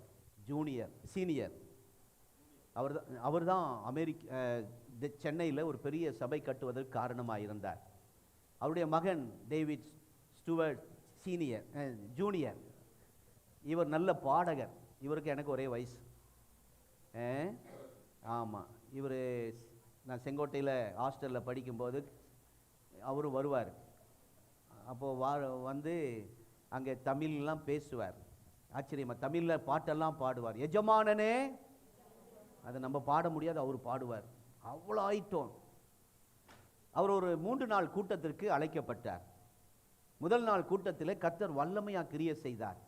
சீனியர். அவர் தான் சென்னையில் ஒரு பெரிய சபை கட்டுவதற்கு காரணமாக இருந்தார். அவருடைய மகன் டேவிட் ஸ்டூவர்ட் ஜூனியர், இவர் நல்ல பாடகர். இவருக்கு எனக்கு ஒரே வயசு. ஆமாம், இவர் நான் செங்கோட்டையில் ஹாஸ்டலில் படிக்கும்போது அவரும் வருவார். அப்போது வந்து அங்கே தமிழ்லாம் பேசுவார். ஆச்சரியமாக தமிழில் பாட்டெல்லாம் பாடுவார். எஜமானனே, அதை நம்ம பாட முடியாது, அவர் பாடுவார். அவ்வளோ ஆயிட்டோம். அவர் ஒரு 3 நாள் கூட்டத்திற்கு அழைக்கப்பட்டார். முதல் நாள் கூட்டத்தில் கர்த்தர் வல்லமையாக கிரியை செய்தார்.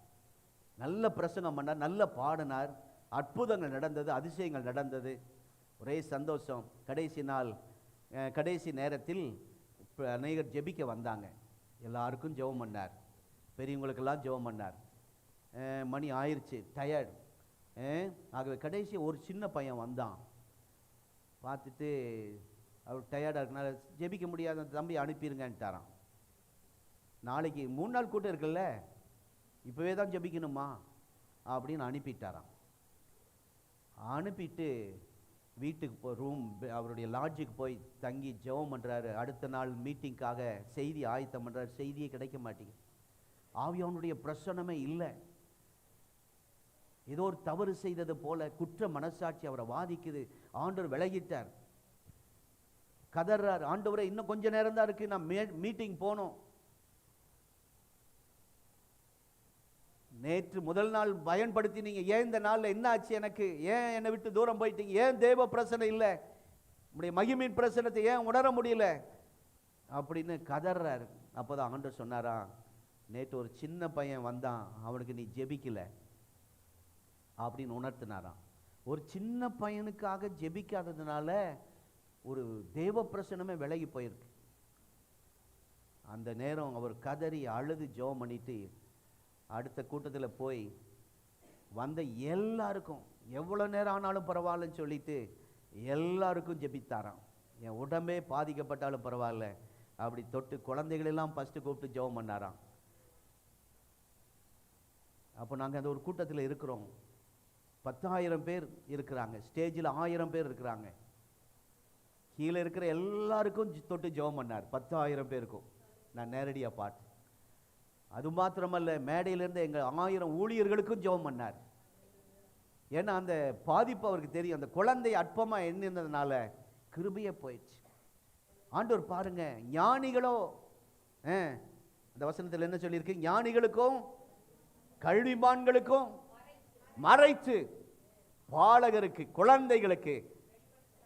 நல்ல பிரசங்கம் பண்ணார், நல்ல பாடினார், அற்புதங்கள் நடந்தது, அதிசயங்கள் நடந்தது, ஒரே சந்தோஷம். கடைசி நேரத்தில் அநேகர் ஜெபிக்க வந்தாங்க. எல்லாருக்கும் ஜெபம் பண்ணார், பெரியவங்களுக்கெல்லாம் ஜெபம் பண்ணார். மணி ஆயிடுச்சு, டயர்ட். ஆகவே கடைசி ஒரு சின்ன பையன் வந்தான். பார்த்துட்டு அவர் டயர்டாக இருக்கனால ஜெபிக்க முடியாத தம்பி அனுப்பிடுங்கன்ட்டாரான். நாளைக்கு 3 நாள் கூட்டம் இருக்குல்ல, இப்போவே தான் ஜெபிக்கணுமா அப்படின்னு அனுப்பிட்டாராம். அனுப்பிட்டு வீட்டுக்கு அவருடைய லாட்ஜுக்கு போய் தங்கி ஜெபம் பண்ணுறாரு. அடுத்த நாள் மீட்டிங்காக செய்தி ஆயத்தம் பண்ணுறாரு. செய்தியே கிடைக்க மாட்டேங்குது. ஆவியானுடைய பிரசன்னமே இல்லை. ஏதோ ஒரு தவறு செய்தது போல குற்ற மனசாட்சி அவரை வாதிக்குது. ஆண்டவர் விலகிட்டார், கதறார். ஆண்டவரே, இன்னும் கொஞ்ச நேரம் தான் இருக்கு, நான் மீட்டிங் போனோம். நேற்று முதல் நாள் பயன்படுத்தினீங்க, ஏன் இந்த நாளில் என்ன ஆச்சு எனக்கு? ஏன் என்னை விட்டு தூரம் போயிட்டீங்க? ஏன் தேவ பிரசனம் இல்லை? உங்களுடைய மகிமையின் பிரசனத்தை ஏன் உணர முடியல அப்படின்னு கதறாரு. அப்போதான் ஆண்டவர் சொன்னாரா, நேற்று ஒரு சின்ன பையன் வந்தான், அவனுக்கு நீ ஜெபிக்கல அப்படின்னு உணர்த்தினாராம். ஒரு சின்ன பையனுக்காக ஜெபிக்காததுனால ஒரு தேவ பிரசனமே விலகி போயிருக்கு. அந்த நேரம் அவர் கதறி அழுது ஜெபம் பண்ணிட்டு அடுத்த கூட்டத்தில் போய் வந்த எல்லாருக்கும், எவ்வளோ நேரம் ஆனாலும் பரவாயில்லன்னு சொல்லிட்டு எல்லாருக்கும் ஜெபித்தாராம். என் உடம்பே பாதிக்கப்பட்டாலும் பரவாயில்ல அப்படி தொட்டு குழந்தைகளெல்லாம் ஃபஸ்ட்டு கூப்பிட்டு ஜெபம் பண்ணாராம். அப்போ நாங்கள் அந்த ஒரு கூட்டத்தில் இருக்கிறோம். 10,000 பேர் இருக்கிறாங்க, ஸ்டேஜில் 1000 பேர் இருக்கிறாங்க. கீழே இருக்கிற எல்லாருக்கும் தொட்டு ஜெபம் பண்ணார், 10,000 பேருக்கும். நான் நேரடியாக பார்த்து, அது மாத்திரமல்ல, மேடையிலேருந்து எங்கள் 1000 ஊழியர்களுக்கும் ஜெபம் பண்ணார். ஏன்னா அந்த பாதிப்பு அவருக்கு தெரியும். அந்த குழந்தை அற்பமாக எண்ணினதுனால கிருபையே போயிடுச்சு. ஆண்டவர் பாருங்க, ஞானிகளோ, அந்த வசனத்தில் என்ன சொல்லியிருக்கு? ஞானிகளுக்கும் கல்விமான்களுக்கும் மறைத்து பாலகருக்கு குழந்தைகளுக்கு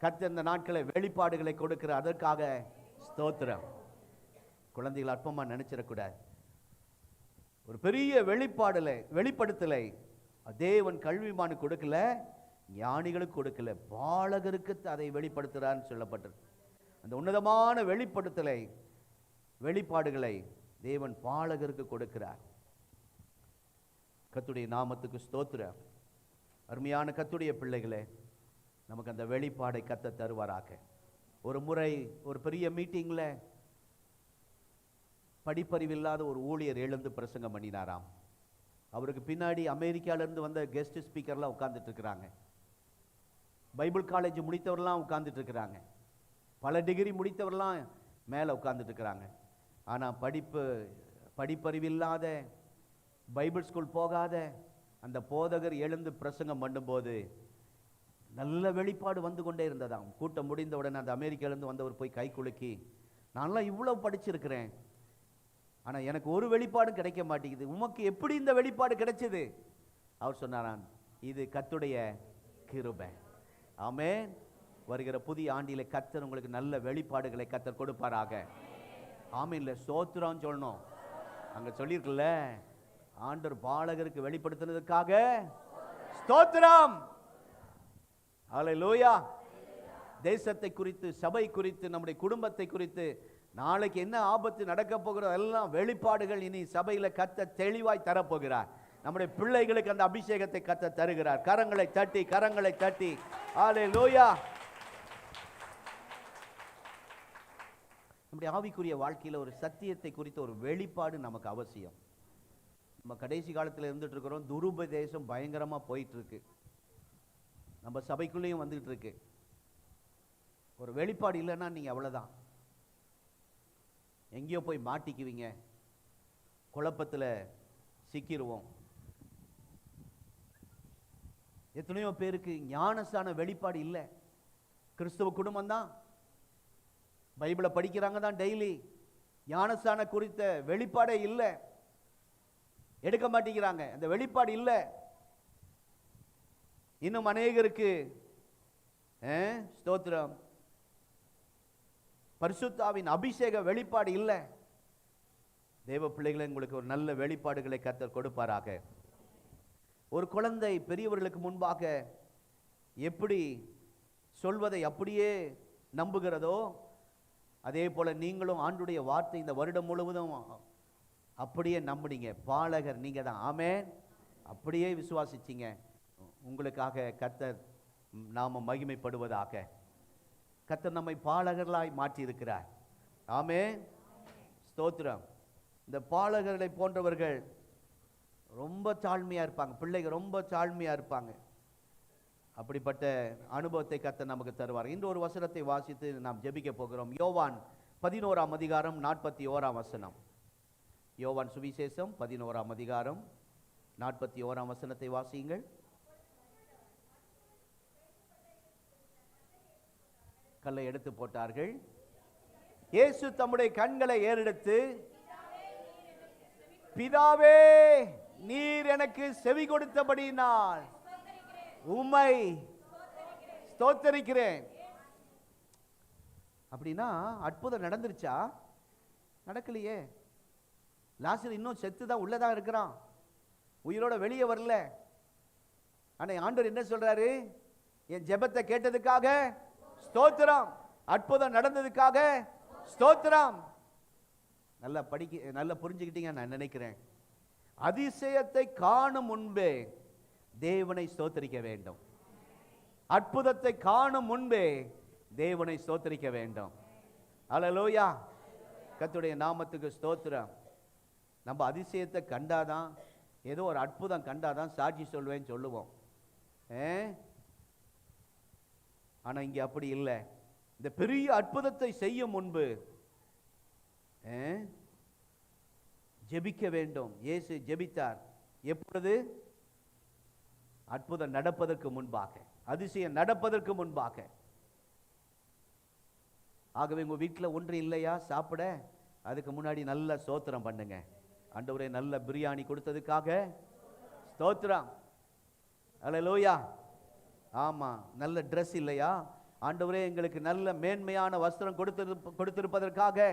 கர்த்தர் இந்த நாட்களை வெளிப்பாடுகளை கொடுக்கிற, அதற்காக ஸ்தோத்திரம். குழந்தைகள் அற்பமாக நினைச்சிடக்கூடாது. ஒரு பெரிய வெளிப்படுத்தலை தேவன் கல்விமானு கொடுக்கல, ஞானிகளுக்கு கொடுக்கல, பாலகருக்கு அதை வெளிப்படுத்துறான்னு சொல்லப்பட்டிருக்கு. அந்த உன்னதமான வெளிப்பாடுகளை தேவன் பாலகருக்கு கொடுக்கிறார். கர்த்தருடைய நாமத்துக்கு ஸ்தோத்திரம். அருமையான கர்த்தருடைய பிள்ளைகளே, நமக்கு அந்த வெளிப்பாடை கர்த்தர் தருவாராக. ஒரு முறை ஒரு பெரிய மீட்டிங்கில் படிப்பறிவில்லாத ஒரு ஊழியர் எழுந்து பிரசங்கம் பண்ணினாராம். அவருக்கு பின்னாடி அமெரிக்காவிலேருந்து வந்த கெஸ்ட் ஸ்பீக்கர்லாம் உட்கார்ந்துட்டு இருக்கிறாங்க. பைபிள் காலேஜ் முடித்தவர்லாம் உட்கார்ந்துட்டு இருக்கிறாங்க. பல டிகிரி முடித்தவர்லாம் மேலே உட்கார்ந்துட்டு இருக்கிறாங்க. ஆனால் படிப்பறிவில்லாத, பைபிள் ஸ்கூல் போகாத அந்த போதகர் எழுந்து பிரசங்கம் பண்ணும்போது நல்ல வெளிப்பாடு வந்து கொண்டே இருந்ததாம். கூட்டம் முடிந்தவுடனே அந்த அமெரிக்காவிலேருந்து வந்தவர் போய் கை குலுக்கி, நான்லாம் இவ்வளோ படிச்சிருக்கிறேன், ஆனால் எனக்கு ஒரு வெளிப்பாடும் கிடைக்க மாட்டேங்குது, உமக்கு எப்படி இந்த வெளிப்பாடு கிடைச்சது? அவர் சொன்னாராம், இது கர்த்தருடைய கிருபை. ஆமென். வருகிற புதிய ஆண்டிலே கர்த்தர் உங்களுக்கு நல்ல வெளிப்பாடுகளை கர்த்தர் கொடுப்பாராக. ஆமென்ல ஸ்தோத்திரம் சொல்லணும். அங்க சொல்லியிருக்குல்ல, ஆண்டவர் பாலகருக்கு வெளிப்படுத்தினதுக்காக ஸ்தோத்திரம். ஹல்லேலூயா. தேசத்தை குறித்து, சபை குறித்து, நம்முடைய குடும்பத்தை குறித்து, நாளைக்கு என்ன ஆபத்து நடக்க போகிறோம் எல்லாம் வெளிப்பாடுகள் இனி சபையில கர்த்தர் தெளிவாய் தரப்போகிறார். நம்முடைய பிள்ளைகளுக்கு அந்த அபிஷேகத்தை கர்த்தர் தருகிறார். கரங்களை தட்டி, கரங்களை தட்டி. ஹல்லேலூயா. நம்முடைய ஆவிக்குரிய வாழ்க்கையில் ஒரு சத்தியத்தை குறித்த ஒரு வெளிப்பாடு நமக்கு அவசியம். நம்ம கடைசி காலத்தில் இருந்துட்டு இருக்கிறோம். துருபதேசம் பயங்கரமா போயிட்டு இருக்கு, நம்ம சபைக்குள்ளேயும் வந்துட்டு இருக்கு. ஒரு வெளிப்பாடு இல்லைன்னா நீங்க அவ்வளவுதான், எங்கேயோ போய் மாட்டிக்குவீங்க, குழப்பத்தில் சிக்கிடுவோம். எத்தனையோ பேருக்கு ஞானஸ்தான வெளிப்பாடு இல்லை. கிறிஸ்துவ குடும்பம் தான், பைபிளை படிக்கிறாங்க தான் டெய்லி, ஞானஸ்தான குறித்த வெளிப்பாடே இல்லை, எடுக்க மாட்டேங்கிறாங்க, அந்த வெளிப்பாடு இல்லை. இன்னும் அநேகருக்கு ஸ்தோத்திரம் பரிசுத்தாவின் அபிஷேக வெளிப்பாடு இல்லை. தேவ பிள்ளைகளை உங்களுக்கு ஒரு நல்ல வெளிப்பாடுகளை கர்த்தர் கொடுப்பாராக. ஒரு குழந்தை பெரியவர்களுக்கு முன்பாக எப்படி சொல்வதை அப்படியே நம்புகிறதோ, அதே போல நீங்களும் ஆண்டுடைய வார்த்தை இந்த வருடம் முழுவதும் அப்படியே நம்புனீங்க. பாலகர் நீங்க தான். ஆமென். அப்படியே விசுவாசிச்சீங்க. உங்களுக்காக கர்த்தர் நாம மகிமைப்படுவதாக. கர்த்தர் நம்மை பாலகர்களாய் மாற்றி இருக்கிறார். ஆமென். ஸ்தோத்திரம். இந்த பாலகர்களை போன்றவர்கள் ரொம்ப தாழ்மையா இருப்பாங்க, பிள்ளைகள் ரொம்ப தாழ்மையா இருப்பாங்க. அப்படிப்பட்ட அனுபவத்தை கர்த்தர் நமக்கு தருவார். இன்று ஒரு வசனத்தை வாசித்து நாம் ஜெபிக்க போகிறோம். யோவான் 11ஆம் அதிகாரம் 41ஆம் வசனம். யோவான் சுவிசேஷம் 11ஆம் அதிகாரம் 41ஆம் வசனத்தை வாசியுங்கள். கல்லை எடுத்து போட்டார்கள். இயேசு தம்முடைய கண்களை ஏறெடுத்து, பிதாவே நீர் எனக்கு செவி கொடுத்தபடியினால் உம்மை ஸ்தோத்தரிக்கிறேன். அப்படின்னா அற்புதம் நடந்துருச்சா? நடக்கலையே. லாசரு இன்னும் செத்து தான் உள்ளதான் இருக்கிறான், உயிரோட வெளியே வரல. ஆனா ஆண்டவர் என்ன சொல்றாரு? என் ஜெபத்தை கேட்டதுக்காக ஸ்தோத்திரம், அற்புதம் நடந்ததுக்காக ஸ்தோத்திரம். நல்லா புரிஞ்சுக்கிட்டீங்க நான் நினைக்கிறேன். அதிசயத்தை காணும் முன்பே தேவனை ஸ்தோத்திரிக்க வேண்டும். அற்புதத்தை காணும் முன்பே தேவனை ஸ்தோத்திரிக்க வேண்டும். அல்லேலூயா. கர்த்தருடைய நாமத்துக்கு ஸ்தோத்திரம். நம்ம அதிசயத்தை கண்டாதான், ஏதோ ஒரு அற்புதம் கண்டாதான் சாட்சி சொல்வேன்னு சொல்லுவோம். ஆனா இங்க அப்படி இல்லை. இந்த பெரிய அற்புதத்தை செய்யும் முன்பு ஜெபிக்க வேண்டும். இயேசு ஜெபித்தார். எப்பொழுது? அற்புதம் நடப்பதற்கு முன்பாக, அதிசயம் நடப்பதற்கு முன்பாக. ஆகவே உங்க வீட்டில் ஒன்று இல்லையா சாப்பிட, அதுக்கு முன்னாடி நல்ல ஸ்தோத்திரம் பண்ணுங்க. ஆண்டவரே நல்ல பிரியாணி கொடுத்ததுக்காக ஸ்தோத்திரம். அல்லேலூயா. ஆமா, நல்ல ட்ரெஸ் இல்லையா, ஆண்டவரே எங்களுக்கு நல்ல மேன்மையான வஸ்திரம் கொடுத்திருப்பதற்காக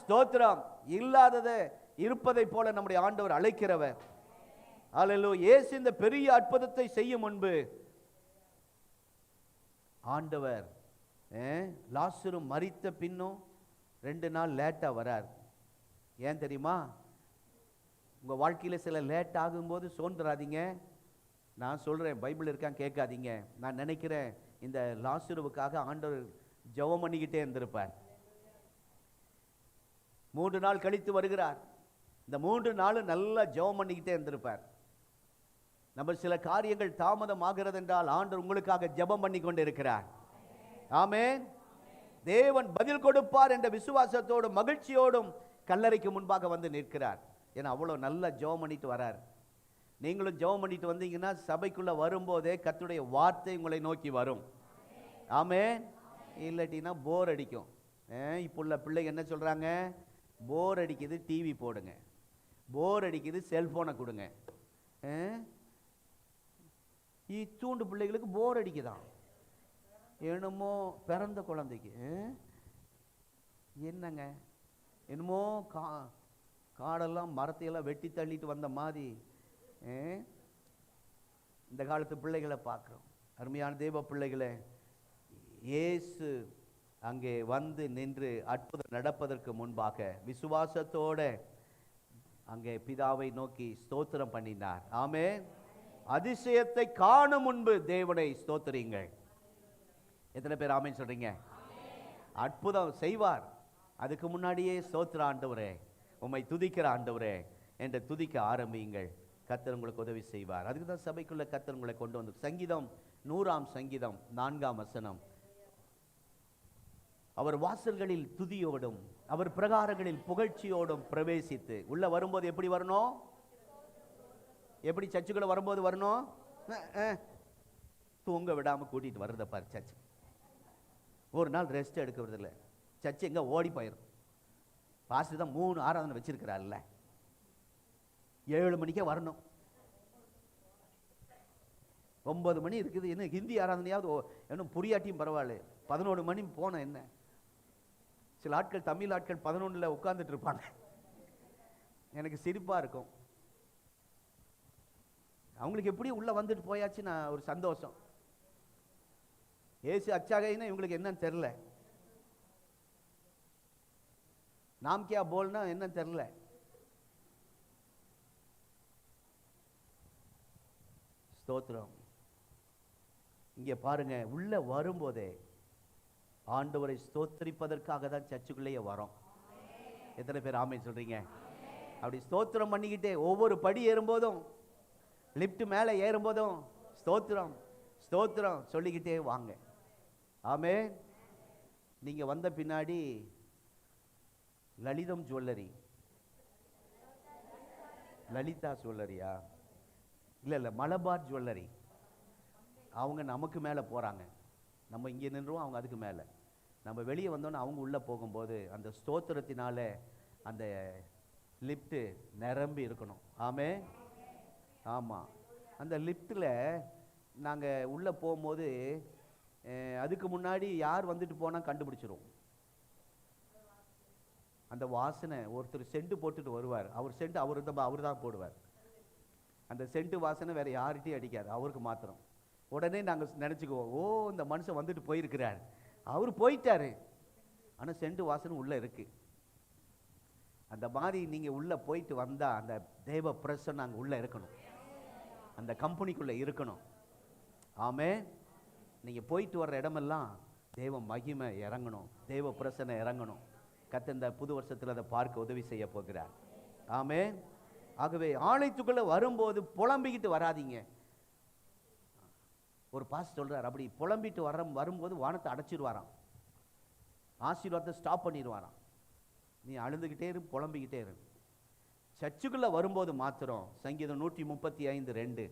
ஸ்தோத்திரம். இல்லாததை இருப்பதை போல நம்முடைய ஆண்டவர் அழைக்கிறவர். அல்லேலூயா. இயேசு இந்த பெரிய அற்புதத்தை செய்யும் முன்பு ஆண்டவர் லாசரு மரித்த பின்னும் 2 நாள் லேட்டா வரார். ஏன் தெரியுமா? உங்க வாழ்க்கையில சில லேட் ஆகும்போது சோர்ந்துடாதீங்க. நான் சொல்றேன், பைபிள் இருக்கான்னு கேட்காதீங்க. நான் நினைக்கிறேன் இந்த லாசருவுக்காக ஆண்டவர் ஜெபம் பண்ணிக்கிட்டே இருந்திருப்பார். 3 நாள் கழித்து வருகிறார். இந்த 3 நாள் நல்லா ஜெபம் பண்ணிக்கிட்டே இருந்திருப்பார். நம்ம சில காரியங்கள் தாமதம் ஆகிறது என்றால் ஆண்டவர் உங்களுக்காக ஜெபம் பண்ணி கொண்டு இருக்கிறார். ஆமென். தேவன் பதில் கொடுப்பார் என்ற விசுவாசத்தோடும் மகிழ்ச்சியோடும் கல்லறைக்கு முன்பாக வந்து நிற்கிறார். ஏன்னா அவ்வளோ நல்ல ஜெபம் பண்ணிட்டு வரார். நீங்களும் ஜெபம் பண்ணிட்டு வந்தீங்கன்னா சபைக்குள்ள வரும்போதே கர்த்தருடைய வார்த்தை உங்களை நோக்கி வரும். ஆமென். இல்லாட்டினா போர் அடிக்கும். இப்போ உள்ள பிள்ளைங்க என்ன சொல்றாங்க? போர் அடிக்குது, டிவி போடுங்க. போர் அடிக்குது, செல்போனை கொடுங்க. இத்தூண்டு பிள்ளைகளுக்கு போர் அடிக்குதான். என்னமோ பிறந்த குழந்தைக்கு என்னங்க என்னமோ காடெல்லாம் மரத்தையெல்லாம் வெட்டி தள்ளிட்டு வந்த மாதிரி இந்த காலத்து பிள்ளைகளை பார்க்குறோம். அருமையான தேவ பிள்ளைகளை, இயேசு அங்கே வந்து நின்று அற்புதம் நடப்பதற்கு முன்பாக விசுவாசத்தோட அங்கே பிதாவை நோக்கி ஸ்தோத்திரம் பண்ணினார். ஆமென். அதிசயத்தை காணும் முன்பு தேவனை ஸ்தோத்திரிங்கள். எத்தனை பேர் ஆமென் சொல்றீங்க? அற்புதம் செய்வார், அதுக்கு முன்னாடியே ஸ்தோத்திர ஆண்டவரே, உம்மை துதிக்கிற ஆண்டவரே என்று துதிக்க ஆரம்பியுங்கள். கர்த்தர் உங்களுக்கு உதவி செய்வார். அதுக்கு தான் சபைக்குள்ள கர்த்தர் உங்களை கொண்டு வந்து. சங்கீதம் 100 சங்கீதம் 4 அவர் வாசல்களில் துதியோடும் அவர் பிரகாரங்களில் புகழ்ச்சியோடும் பிரவேசித்து. உள்ள வரும்போது எப்படி வரணும்? எப்படி சர்ச்சுக்குள்ள வரும்போது வரணும்? தூங்க விடாம கூட்டிட்டு வர்றத பாரு. சர்ச்சு ஒரு நாள் ரெஸ்ட் எடுக்கிறது இல்லை. சர்ச்சு எங்க ஓடி போயிடும். பாஸ்டர் தான் 3 ஆராதனை வச்சிருக்கிறார்ல, 7 மணிக்கே வரணும். 9 மணி இருக்குது, என்ன ஹிந்தி ஆராதனையாவது இன்னும் புரியாட்டியும் பரவாயில்ல. 11 மணி போன என்ன? சில ஆட்கள், தமிழ் ஆட்கள் 11 உட்கார்ந்துட்டு இருப்பாங்க. எனக்கு சிரிப்பா இருக்கும். அவங்களுக்கு எப்படி உள்ள வந்துட்டு போயாச்சு, நான் ஒரு சந்தோஷம். ஏசு அச்சாகைன்னா இவங்களுக்கு என்னன்னு தெரியல, நாம் கியா போல்னா என்னன்னு தெரியல. ஸ்தோத்திரம். இங்கே பாருங்க, உள்ள வரும்போதே ஆண்டவரை ஸ்தோத்திரிப்பதற்காக தான் சர்ச்சுக்குள்ளேயே வரோம். எத்தனை பேர் ஆமென் சொல்றீங்க? அப்படி ஸ்தோத்திரம் பண்ணிக்கிட்டே ஒவ்வொரு படி ஏறும்போதும், லிப்ட் மேலே ஏறும்போதும் ஸ்தோத்திரம் ஸ்தோத்திரம் சொல்லிக்கிட்டே வாங்க. ஆமென். நீங்க வந்த பின்னாடி லலிதம் ஜுவல்லரி, லலிதா ஜுவல்லரியா? இல்லை மலபார் ஜுவல்லரி, அவங்க நமக்கு மேலே போகிறாங்க. நம்ம இங்கே நின்றுவோம், அவங்க அதுக்கு மேலே. நம்ம வெளியே வந்தோன்னே அவங்க உள்ளே போகும்போது அந்த ஸ்தோத்திரத்தினால அந்த லிஃப்ட்டு நிரம்பி இருக்கணும். ஆமென். ஆமாம். அந்த லிஃப்ட்டில் நாங்கள் உள்ளே போகும்போது அதுக்கு முன்னாடி யார் வந்துட்டு போனால் கண்டுபிடிச்சிரும். அந்த வாசனை, ஒருத்தர் சென்ட் போட்டுட்டு வருவார், அவர் சென்ட் அவர் தான் போடுவார். அந்த சென்ட் வாசனை வேற யார்கிட்டையும் அடிக்காது, அவருக்கு மாத்திரம். உடனே நாங்கள் நினச்சிக்குவோம், ஓ இந்த மனுஷன் வந்துட்டு போயிருக்கிறார், அவர் போயிட்டாரு, ஆனால் சென்ட் வாசனை உள்ளே இருக்கு. அந்த மாதிரி நீங்கள் உள்ளே போயிட்டு வந்தால் அந்த தேவ பிரசன்னம் அங்கே உள்ளே இருக்கணும், அந்த கம்பெனிக்குள்ளே இருக்கணும். ஆமே. நீங்கள் போயிட்டு வர்ற இடமெல்லாம் தேவ மகிமை இறங்கணும், தேவ பிரசன்னம் இறங்கணும். கர்த்தர் இந்த புது வருஷத்தில் அதை பார்க்க உதவி செய்ய போகிறார். ஆமே. ஆகவே ஆலயத்துக்குள்ளே வரும்போது புலம்பிக்கிட்டு வராதீங்க. ஒரு பாஸ் சொல்றார், அப்படி புலம்பிட்டு வரும்போது வானத்தை அடைச்சிடுவாராம், ஆசீர்வாதத்தை ஸ்டாப் பண்ணிடுவாராம். நீ அழுதுகிட்டே இரு, புலம்பிக்கிட்டே இரு. சர்ச்சுக்குள்ள வரும்போது மாத்திரம் சங்கீதம் 135:2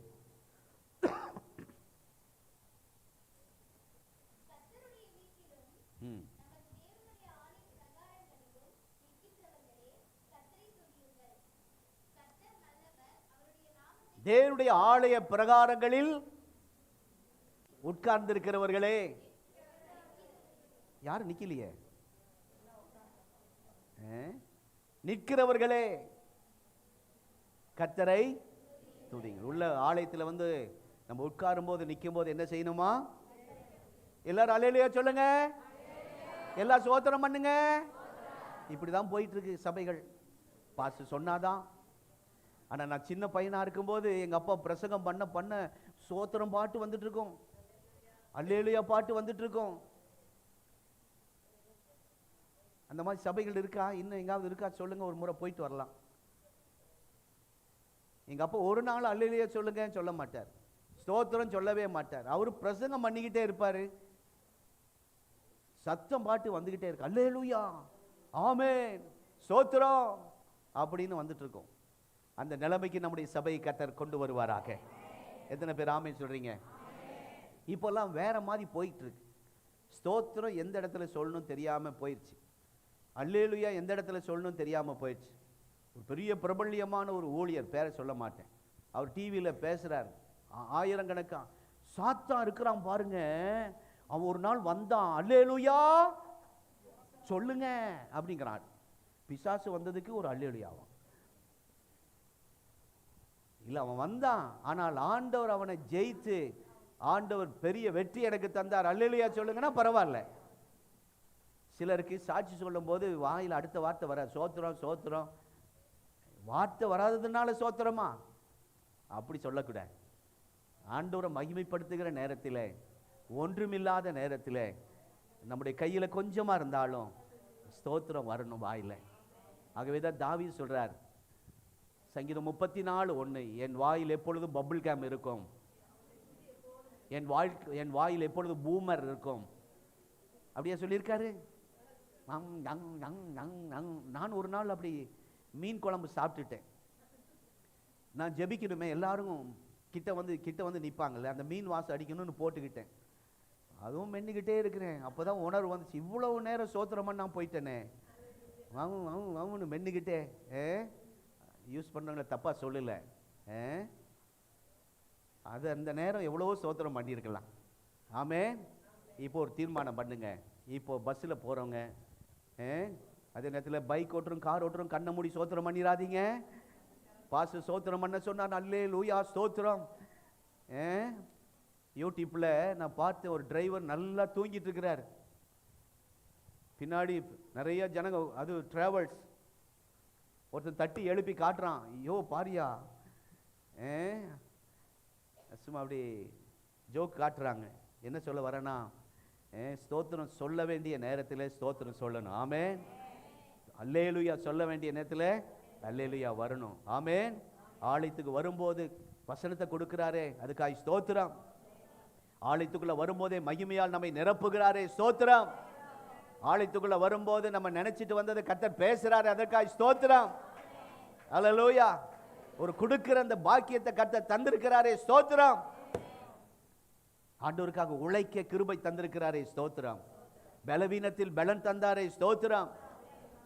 தேவனுடைய ஆலய பிரகாரங்களில் உட்கார்ந்திருக்கிறவர்களே, யாரும் நிக்கலையே, நிற்கிறவர்களே கர்த்தரை துதியுங்கள். உள்ள ஆலயத்தில் வந்து நம்ம உட்காரும் போது நிற்கும் போது என்ன செய்யணுமா? எல்லாரும் அல்லேலூயா சொல்லுங்க, எல்லா ஸ்தோத்திரம் பண்ணுங்க. இப்படிதான் போயிட்டு இருக்கு சபைகள். பாஸ்டர் சொன்னாதான். ஆனால் நான் சின்ன பையனாக இருக்கும்போது எங்கள் அப்பா பிரசங்கம் பண்ண ஸ்தோத்திரம் பாட்டு வந்துட்டு இருக்கோம், அல்லேலூயா பாட்டு வந்துட்டு இருக்கோம். அந்த மாதிரி சபைகள் இருக்கா? இன்னும் எங்காவது இருக்கா சொல்லுங்க, ஒரு முறை போயிட்டு வரலாம். எங்கள் அப்பா ஒரு நாள் அல்லேலூயா சொல்லுங்க சொல்ல மாட்டார், ஸ்தோத்திரம் சொல்லவே மாட்டார். அவர் பிரசங்கம் பண்ணிக்கிட்டே இருப்பார், சத்தம் பாட்டு வந்துக்கிட்டே இருக்கு, அல்லேலூயா ஆமென் ஸ்தோத்திரம் அப்படின்னு வந்துட்டு இருக்கோம். அந்த நிலைமைக்கு நம்முடைய சபையை கர்த்தர் கொண்டு வருவாராக. எத்தனை பேர் ஆமென் சொல்றீங்க? இப்போல்லாம் வேற மாதிரி போயிட்டு இருக்கு. ஸ்தோத்திரம் எந்த இடத்துல சொல்லணும் தெரியாமல் போயிடுச்சு. அல்லேலூயா எந்த இடத்துல சொல்லணும் தெரியாமல் போயிடுச்சு. ஒரு பெரிய பிரபல்யமான ஒரு ஊழியர், பேரை சொல்ல மாட்டேன், அவர் டிவியில் பேசுகிறார். ஆயிரக்கணக்கா சாத்தான் இருக்கிறான் பாருங்க. அவன் ஒரு நாள் வந்தான், அல்லேலூயா சொல்லுங்க அப்படிங்கிறான். பிசாசு வந்ததுக்கு ஒரு அல்லேலூயாவான் இல்லை, அவன் வந்தான். ஆனால் ஆண்டவர் அவனை ஜெயித்து, ஆண்டவர் பெரிய வெற்றி எனக்கு தந்தார், அல்லேலூயா சொல்லுங்கன்னா பரவாயில்ல. சிலருக்கு சாட்சி சொல்லும் போது வாயில் அடுத்த வார்த்தை வர, சோத்திரம் சோத்திரம், வார்த்தை வராததுனால சோத்திரமா? அப்படி சொல்லக்கூடாது. ஆண்டவரை மகிமைப்படுத்துகிற நேரத்தில், ஒன்றுமில்லாத நேரத்தில், நம்முடைய கையில் கொஞ்சமாக இருந்தாலும் ஸ்தோத்திரம் வரணும் வாயில். ஆகவே தான் தாவீது சொல்றார், சங்கீதம் 34:1, என் வாயில் எப்பொழுதும் பபுள் கேம் இருக்கும், என் வாயில் எப்பொழுதும் பூமர் இருக்கும். அப்படியே சொல்லியிருக்காரு. நான் ஒரு நாள் அப்படி மீன் குழம்பு சாப்பிட்டுட்டேன். நான் ஜெபிக்கணுமே, எல்லாரும் கிட்ட வந்து நிற்பாங்கல்ல, அந்த மீன் வாசம் அடிக்கணும்னு போட்டுக்கிட்டேன். அதுவும் மென்னுக்கிட்டே இருக்கிறேன். அப்போதான் உணர்வு வந்துச்சு, இவ்வளவு நேரம் சோத்திரமா நான் போயிட்டேனே, வாங்க மென்னுக்கிட்டே. யூஸ் பண்ணுறவங்கள தப்பாக சொல்லலை. அது அந்த நேரம் எவ்வளவோ சோத்திரம் பண்ணியிருக்கலாம். ஆமே. இப்போ ஒரு தீர்மானம் பண்ணுங்க. இப்போ பஸ்ஸில் போகிறவங்க, அதே நேரத்தில் பைக் ஓட்டுறோம், கார் ஓட்டுறோம், கண்ணை மூடி சோத்திரம் பண்ணிடாதீங்க. பாசு சோத்திரம் பண்ண சொன்னான், அல்லேலூயா ஸ்தோத்திரம். யூடியூப்பில் நான் பார்த்து ஒரு டிரைவர் நல்லா தூங்கிட்டு இருக்கிறார். பின்னாடி நிறைய ஜனங்க, அது டிராவல்ஸ், ஒருத்தன் தட்டி எழுப்பி காட்டுறான், ஐயோ பாரியா, சும்மா அப்படி ஜோக் காட்டுறாங்க. என்ன சொல்ல வரேன்னா, ஸ்தோத்திரம் சொல்ல வேண்டிய நேரத்தில் ஸ்தோத்திரம் சொல்லணும். ஆமென். அல்லேலூயா சொல்ல வேண்டிய நேரத்தில் அல்லேலூயா வரணும். ஆமென். ஆலயத்துக்கு வரும்போது வசனத்தை கொடுக்கிறாரே, அதுக்காக ஸ்தோத்திரம். ஆலயத்துக்குள்ள வரும்போதே மகிமையால் நம்மை நிரப்புகிறாரே, ஸ்தோத்திரம். ஆலயத்துக்குள்ள வரும்போது நம்ம நினைச்சிட்டு வந்ததை கர்த்தர் பேசுறாரு, அதற்காக ஸ்தோத்திரம். அல்லேலூயா. ஒரு கொடுக்கிற அந்த பாக்கியத்தை கர்த்தர் தந்திருக்கிறாரே, ஸ்தோத்திரம். ஆண்டவருக்காக உழைக்க கிருபை தந்திருக்கிறாரே, ஸ்தோத்திரம். பலவீனத்தில் பலன் தந்தாரே, ஸ்தோத்திரம்.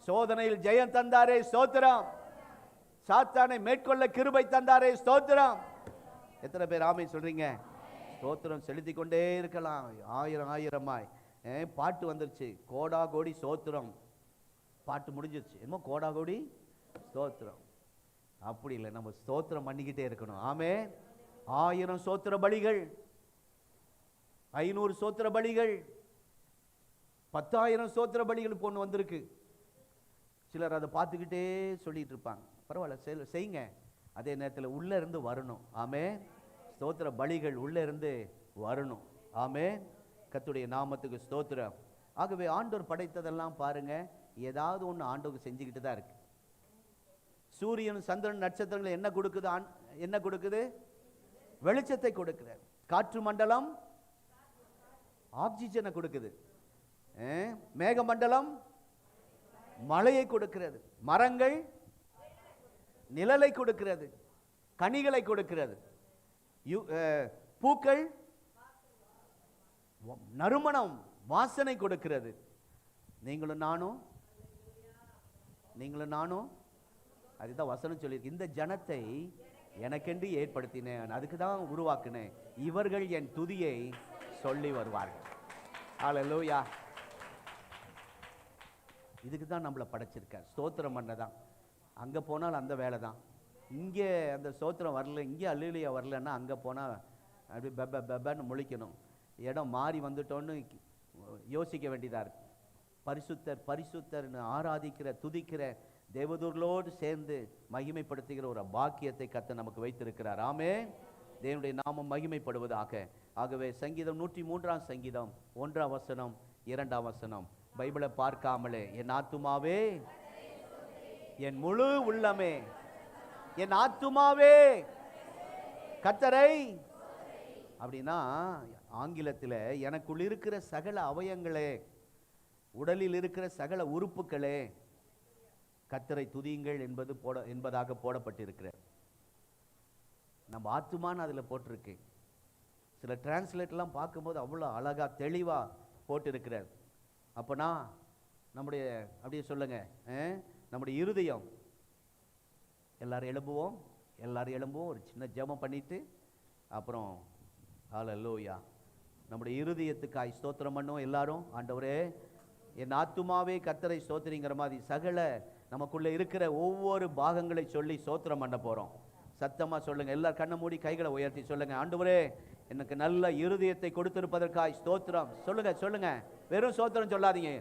சோதனையில் ஜெயம் தந்தாரே, ஸ்தோத்திரம். சாத்தானை மேற்கொள்ள கிருபை தந்தாரே, ஸ்தோத்திரம். எத்தனை பேர் ஆமென் சொல்றீங்க? ஸ்தோத்திரம் செலுத்தி கொண்டே இருக்கலாம், ஆயிரமாய். பாட்டு வந்துருச்சு, கோடா கோடி ஸ்தோத்திரம். பாட்டு முடிஞ்சிருச்சு, என்னமோ கோடா கோடி ஸ்தோத்திரம். அப்படி இல்லை, நம்ம ஸ்தோத்திரம் பண்ணிக்கிட்டே இருக்கணும். ஆமென். 1000 ஸ்தோத்திர பலிகள், 500 ஸ்தோத்திர பலிகள், 10,000 ஸ்தோத்திர பலிகள் பொண்ணு வந்திருக்கு. சிலர் அதை பார்த்துக்கிட்டே சொல்லிட்டு இருப்பாங்க. பரவாயில்ல, செய்யுங்க. அதே நேரத்தில் உள்ள இருந்து வரணும். ஆமென். ஸ்தோத்திர பலிகள் உள்ள இருந்து வரணும். ஆமென். கர்த்தருடைய நாமத்துக்கு ஸ்தோத்திரம். ஆகவே ஆண்டவர் படைத்ததெல்லாம் பாருங்க, ஏதாவது ஒன்று ஆண்டவருக்கு செஞ்சுக்கிட்டு தான் இருக்கு. சூரியன், சந்திரன், நட்சத்திரங்கள் என்ன கொடுக்குது? என்ன கொடுக்குது? வெளிச்சத்தை கொடுக்கிறது. காற்று மண்டலம் ஆக்சிஜனை கொடுக்குது. மேக மண்டலம் மழையை கொடுக்கிறது. மரங்கள் நிழலை கொடுக்கிறது, கனிகளை கொடுக்கிறது. பூக்கள் நறுமணம் வாசனை கொடுக்கிறது. நீங்களும் நானும் அதுதான் வசனம் சொல்லியிருக்கு. இந்த ஜனத்தை எனக்கென்று ஏற்படுத்தினேன், அதுக்கு தான் உருவாக்குனேன், இவர்கள் என் துதியை சொல்லி வருவார்கள். அல்லேலூயா. இதுக்கு தான் நம்மளை படைச்சிருக்கார், ஸ்தோத்திரம் பண்ணதான். அங்கே போனால் அந்த வேலை தான், இங்கே அந்த ஸ்தோத்திரம் வரல, இங்கே அல்லேலூயா வரலன்னா அங்கே போனால் அப்படி பெபன்னு முழிக்கணும். இடம் மாறி வந்துட்டோன்னு யோசிக்க வேண்டியதாக இருக்கு. பரிசுத்தர் பரிசுத்தர்னு ஆராதிக்கிற துதிக்கிற தேவதூர்களோடு சேர்ந்து மகிமைப்படுத்துகிற ஒரு பாக்கியத்தை கர்த்தர் நமக்கு வைத்திருக்கிறார். ஆமென். தேவனுடைய நாமம் மகிமைப்படுவதாக. ஆகவே சங்கீதம் 103 சங்கீதம் 1 வசனம் 2 வசனம், பைபிளை பார்க்காமலே, என் ஆத்துமாவே, என் முழு உள்ளமே, என் ஆத்துமாவே கர்த்தரை, அப்படின்னா ஆங்கிலத்தில் எனக்குள் இருக்கிற சகல அவயங்களே, உடலில் இருக்கிற சகல உறுப்புகளே, கர்த்தரை துதியுங்கள் என்பதாக போடப்பட்டிருக்கிறது. நம்ம ஆத்துமான்னு அதில் போட்டிருக்கு. சில டிரான்ஸ்லேட்லாம் பார்க்கும்போது அவ்வளோ அழகாக தெளிவாக போட்டிருக்கிறார். அப்போனா நம்முடைய அப்படியே சொல்லுங்க, நம்முடைய இருதயம். எல்லாரும் எழும்புவோம். ஒரு சின்ன ஜெபம் பண்ணிட்டு அப்புறம் ஹல்லேலூயா. நம்முடைய இருதயத்துக்காய் ஸ்தோத்திரம் பண்ணுவோம் எல்லாரும். ஆண்டவரே, என் ஆத்துமாவே கர்த்தரை ஸ்தோத்திரிங்கிற மாதிரி சகல நமக்குள்ள இருக்கிற ஒவ்வொரு பாகங்களை சொல்லி ஸ்தோத்திரம் பண்ண போறோம். சத்தமா சொல்லுங்க. எல்லாரும் கண்ணை மூடி கைகளை உயர்த்தி சொல்லுங்க, ஆண்டவரே எனக்கு நல்ல இருதயத்தை கொடுத்திருப்பதற்காய் ஸ்தோத்திரம். சொல்லுங்க. வெறும் ஸ்தோத்திரம் சொல்லாதீங்க.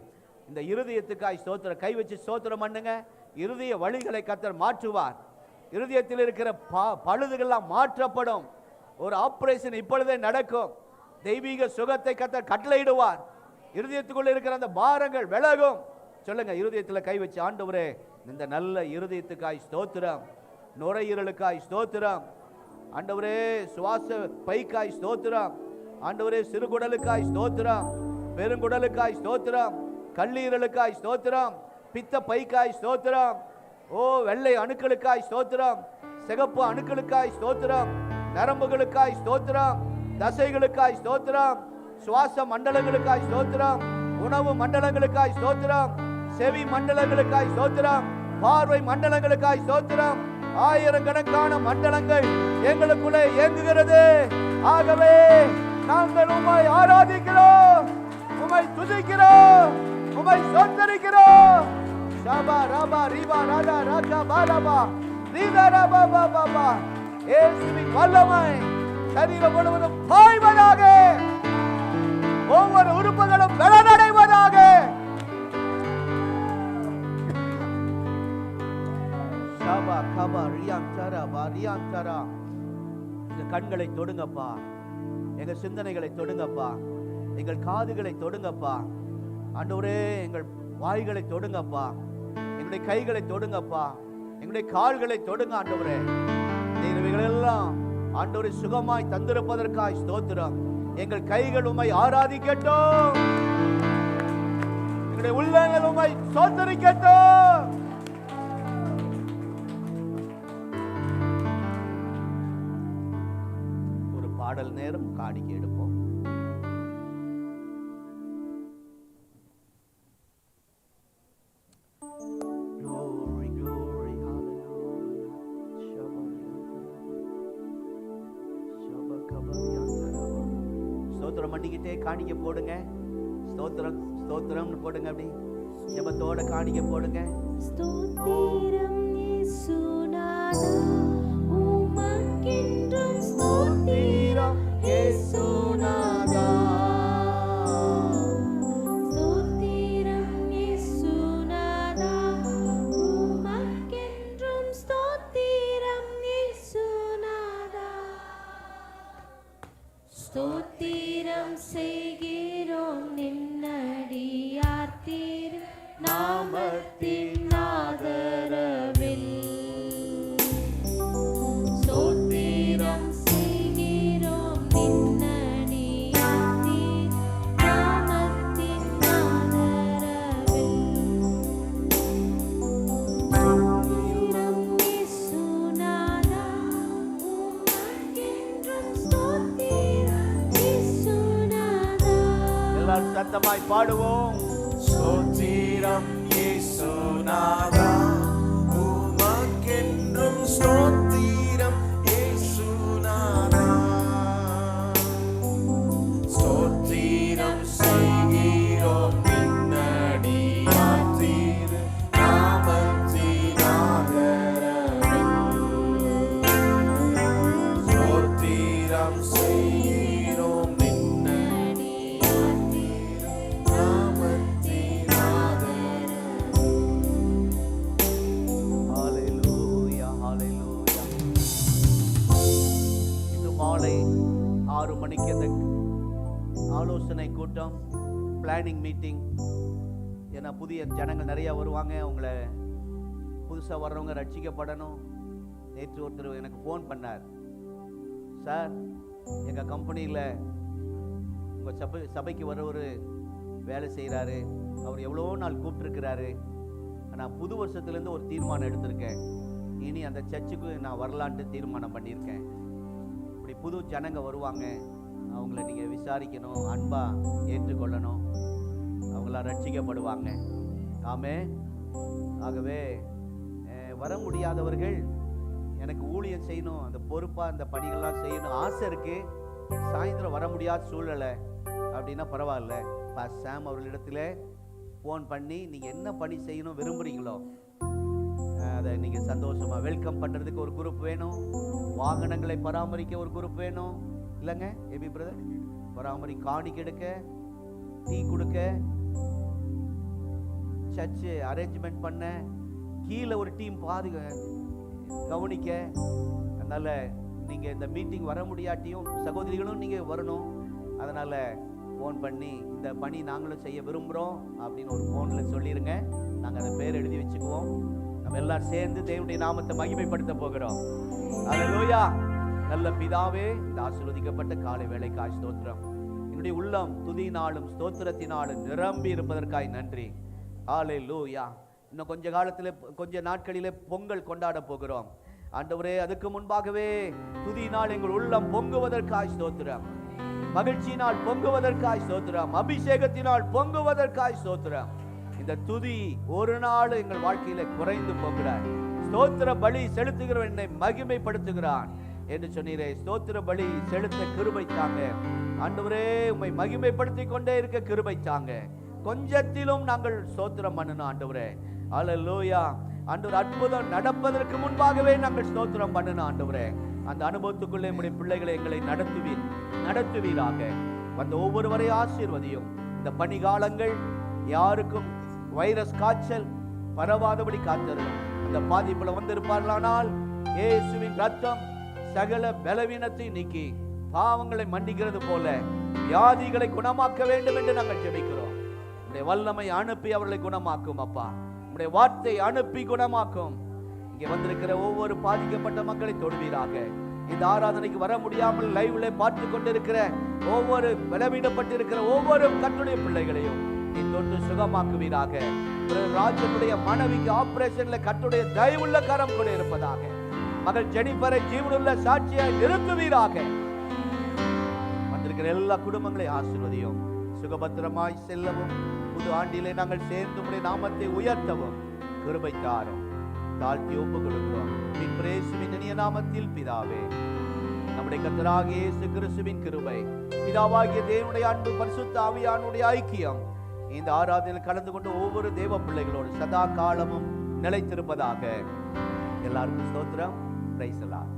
இந்த இருதயத்துக்காய் ஸ்தோத்திரம். கை வச்சு ஸ்தோத்திரம் பண்ணுங்க. இருதய வழிகளை கர்த்தர் மாற்றுவார். இருதயத்தில் இருக்கிற பழுதுகள்லாம் மாற்றப்படும். ஒரு ஆபரேஷன் இப்பொழுதே நடக்கும். தெய்வீக சுகத்தை கர்த்தர் கட்டளையிடுவார். இருதயத்துக்குள்ள இருக்கிற அந்த பாரங்கள் விலகும். சொல்லுங்க, இருதயத்தில் கை வச்சு, ஆண்டவரே இந்த நல்ல இருதயத்துக்காய் ஸ்தோத்திரம். நுரையீரலுக்காய் ஸ்தோத்திரம். ஆண்டவரே சுவாச பைக்காய் ஸ்தோத்திரம். ஆண்டவரே சிறுகுடலுக்காய் ஸ்தோத்திரம். பெருங்குடலுக்காய் ஸ்தோத்திரம். கல்லீரலுக்காய் ஸ்தோத்திரம். பித்த பைக்காய் ஸ்தோத்திரம். ஓ வெள்ளை அணுக்களுக்காய் ஸ்தோத்திரம். சிகப்பு அணுக்களுக்காய் ஸ்தோத்திரம். நரம்புகளுக்காய் ஸ்தோத்திரம். தசைகளுக்காய் ஸ்தோத்திரம். சுவாச மண்டலங்களுக்காய் ஸ்தோத்திரம். உணவு மண்டலங்களுக்காய் ஸ்தோத்திரம். செவி மண்டலங்களுக்காய் ஸ்தோத்திரம். பார்வை மண்டலங்களுக்காய் ஸ்தோத்திரம். ஆயிரக்கணக்கான மண்டலங்கள் எங்களுக்குள்ளே இயங்குகிறது. ஆகவே நாங்கள் உம்மை ஆராதிக்கிறோம், உம்மை துதிக்கிறோம், உம்மை ஸ்தோத்திரிக்கிறோம். ஷபா ரபா ரிபா ராதா ராகா பாலபா ரீதா ரபா பாபா. இயேசுவின் வல்லமை சரீரம் முழுவதும் பாய்வதாக. ஒவ்வொரு உறுப்புகளும் பலனடைவதாக. ஷபா கபா ரியாம் தரா பா ரியாம் தரா. எங்க கண்களை தொடுங்கப்பா, எங்க சிந்தனைகளை தொடுங்கப்பா, எங்கள் காதுகளை தொடுங்கப்பா. ஆண்டவரே எங்கள் வாய்களை தொடுங்கப்பா, எங்களுடைய கைகளை தொடுங்கப்பா, எங்களுடைய கால்களை தொடுங்க. ஆண்டவரே இவைகளெல்லாம் ஆண்டவரே சுகமாய் தந்திருப்பதற்காய் ஸ்தோத்திரம். எங்கள் கைகள் உம்மை ஆராதிக்கட்டும், எங்களுடைய உள்ளங்கள் உம்மை ஸ்தோத்திரிக்கட்டும். ஒரு பாடல் நேரம் காணிக்கை எடுப்போம். ஸ்தோத்திரம் பண்ணிக்கிட்டே காணிக்க போடுங்க. ஸ்தோத்திரம் ஸ்தோத்திரம்னு போடுங்க. அப்படி ஜெபத்தோட காணிக்க போடுங்க. ஸ்தோத்திரம் இயேசுநாதா, உமக்கென்றும் ஸ்தோத்திரம் இயேசுநாதா. ஸ்தோத்திரம் இயேசுநாதா, உமக்கென்றும் ஸ்தோத்திரம் இயேசுநாதா. ஸ்தோத்திரம் செய்கிறோம் நின்னடியார் திரு நாமத்தின் ஆதரவில். ஸ்தோத்திரம் செய்கிறோம் நின்னடியார் திரு நாமத்தின் ஆதரவில். ஸ்தோத்திரம் இயேசுநாதா, உமக்கென்றும் ஸ்தோத்திரம் இயேசுநாதா. எல்லாரும் சத்தமாய் பாடுவோம். ஸ்தோத்திரம் இயேசுநாதா, உமக்கென்றும் ஸ்தோத்திரம் இயேசுநாதா. ஸ்தோத்திரம் செய்கிறோம் நின்னடியார் திரு நாமத்தின் ஆதரவில். ஸ்தோத்திரம் செய்கிறோம் நின்னடியார் திரு நாமத்தின் ஆதரவில். ஹல்லேலூயா, ஹல்லேலூயா. இன்று மாலை 6 மணிக்கு அந்த ஆலோசனை கூட்டம், பிளானிங் மீட்டிங். ஏன்னா புதிய ஜனங்கள் நிறைய வருவாங்க. அவங்கள புதுசாக வர்றவங்க ரட்சிக்கப்படணும். நேற்று ஒருத்தர் எனக்கு ஃபோன் பண்ணார். சார், எங்கள் கம்பெனியில் உங்கள் சபைக்கு வர ஒரு வேலை செய்கிறாரு. அவர் எவ்வளோ நாள் கூப்பிட்டுருக்கிறாரு. நான் புது வருஷத்துலேருந்து ஒரு தீர்மானம் எடுத்திருக்கேன். இனி அந்த சர்ச்சுக்கு நான் வரலான்ட்டு தீர்மானம் பண்ணியிருக்கேன். இப்படி புது ஜனங்க வருவாங்க, அவங்கள நீங்கள் விசாரிக்கணும், அன்பாக ஏற்றுக்கொள்ளணும், அவங்கள ரட்சிக்கப்படுவாங்க. ஆமே. ஆகவே வர முடியாதவர்கள், எனக்கு ஊழியம் செய்யணும், அந்த பொறுப்பாக அந்த பணிகள்லாம் செய்யணும் ஆசை இருக்குது, சாயந்தரம் வர முடியாத சூழ்நிலை அப்படின்னா பரவாயில்ல, பாஸ்டர் சாம் அவர்களிடத்தில் ஃபோன் பண்ணி நீங்கள் என்ன பணி செய்யணும் விரும்புகிறீங்களோ அதை நீங்கள் சந்தோஷமாக வெல்கம் பண்ணுறதுக்கு ஒரு குரூப் வேணும், வாகனங்களை பராமரிக்க ஒரு குரூப் வேணும் இல்லைங்க ஏபி பிரதர், காணிக்கை எடுக்க, டீ கொடுக்க, சர்ச்சு அரேஞ்ச்மெண்ட் பண்ண, கீழே ஒரு டீம் கவனிக்க. அதனால் நீங்கள் இந்த மீட்டிங் வர முடியாட்டியும் சகோதரிகளும் நீங்கள் வரணும். அதனால் ஃபோன் பண்ணி இந்த பணி நாங்களும் செய்ய விரும்புகிறோம் அப்படின்னு ஒரு ஃபோனில் சொல்லிடுங்க. நாங்கள் அதை பேர் எழுதி வச்சுக்குவோம். நம்ம எல்லாம் சேர்ந்து தேவனுடைய நாமத்தை மகிமைப்படுத்த போகிறோம். அல்லேலூயா. நல்ல பிதாவே, இந்த ஆசீர்வதிக்கப்பட்ட காலை வேளைக்காய் ஸ்தோத்திரம். என்னுடைய உள்ளம் துதியினாலும் ஸ்தோத்திரத்தினாலும் நிரம்பி இருப்பதற்காய் நன்றி. அல்லேலூயா. இன்னும் கொஞ்ச நாட்களிலே பொங்கல் கொண்டாட போகிறோம் ஆண்டவரே. அதுக்கு முன்பாகவே துதியினால் எங்கள் உள்ளம் பொங்குவதற்காய் ஸ்தோத்திரம், மகிழ்ச்சியினால் பொங்குவதற்காய் ஸ்தோத்திரம், அபிஷேகத்தினால் பொங்குவதற்காய் ஸ்தோத்திரம். இந்த துதி ஒரு நாள் எங்கள் வாழ்க்கையில குறைந்து போகிறார். ஸ்தோத்திர பலி செலுத்துகிறவன் என்னை மகிமைப்படுத்துகிறான் என்று சொன்னீரே. ஸ்தோத்திர பலி செலுத்த கிருபை தாங்க ஆண்டவரே. உம்மை மகிமைப்படுத்தி கொண்டே இருக்க கிருபை தாங்க. கொஞ்சத்திலும் நாங்கள் ஸ்தோத்திரம் பண்ணணும் ஆண்டவரே. அல்லேலூயா. ஆண்டவர் அற்புதம் நடப்பதற்கு முன்பாகவே நாங்கள் ஸ்தோத்திரம் பண்ணணும் ஆண்டவரே. அந்த அனுபவத்துக்குள்ளே நம்முடைய பிள்ளைகளை எங்களை நடத்துவீராக. வந்த ஒவ்வொருவரையும் ஆசீர்வதியும். இந்த பனிகாலங்கள் யாருக்கும் வைரஸ் காய்ச்சல் பரவாதபடி காத்தரும். அந்த பாதிப்புல வந்திருப்பார்களானால் இயேசுவின் ரத்தம் சகல பலவீனத்தை நீக்கி பாவங்களை மன்னிக்கிறது போல வியாதிகளை குணமாக்க வேண்டும் என்று நாங்கள் ஜெபிக்கிறோம். உம்முடைய வல்லமை அனுப்பி அவர்களை குணமாக்கும் அப்பா. உம்முடைய வார்த்தை அனுப்பி குணமாக்கும். இங்கே வந்திருக்கிற ஒவ்வொரு பாதிக்கப்பட்ட மக்களை தொடுவீராக. இந்த ஆராதனைக்கு வர முடியாமல் லைவ்ல பார்த்து கொண்டிருக்கிற ஒவ்வொரு பலவீனப்பட்டிருக்கிற ஒவ்வொரு கர்த்தருடைய பிள்ளைகளையும் நீ தொட்டு சுகமாக்குவீராக. ராஜனுடைய மனைவிக்கு ஆபரேஷன்ல கர்த்தருடைய தயவுள்ள கரம் கூட இருப்பதாக. மகள் ஜெனிஃபரை ஜீவனுள்ள சாட்சியாய் நிறுத்துவீராக. வந்திருக்கிற எல்லா குடும்பங்களையும் ஆசீர்வதியும். சுகபத்திரமாய் செல்லவும், புது ஆண்டிலே நாங்கள் சேர்ந்து உம்முடைய நாமத்தை உயர்த்தவும் கிருபை தாரும். தாழ்த்தி ஒப்பு கொடுக்கிறோம் இயேசுவின் இனிய நாமத்தில் பிதாவே. நம்முடைய கர்த்தராகிய இயேசு கிறிஸ்துவின் கிருபை, பிதாவாகிய தேவனுடைய அன்பு, பரிசுத்த ஆவியானுடைய ஐக்கியம் இந்த ஆராதனையில் கலந்து கொண்டு ஒவ்வொரு தேவ பிள்ளைகளோடு சதா காலமும் நிலைத்திருப்பதாக. எல்லாருக்கும் ஸ்தோத்திரம். பிரைஸ் எல்லாம்.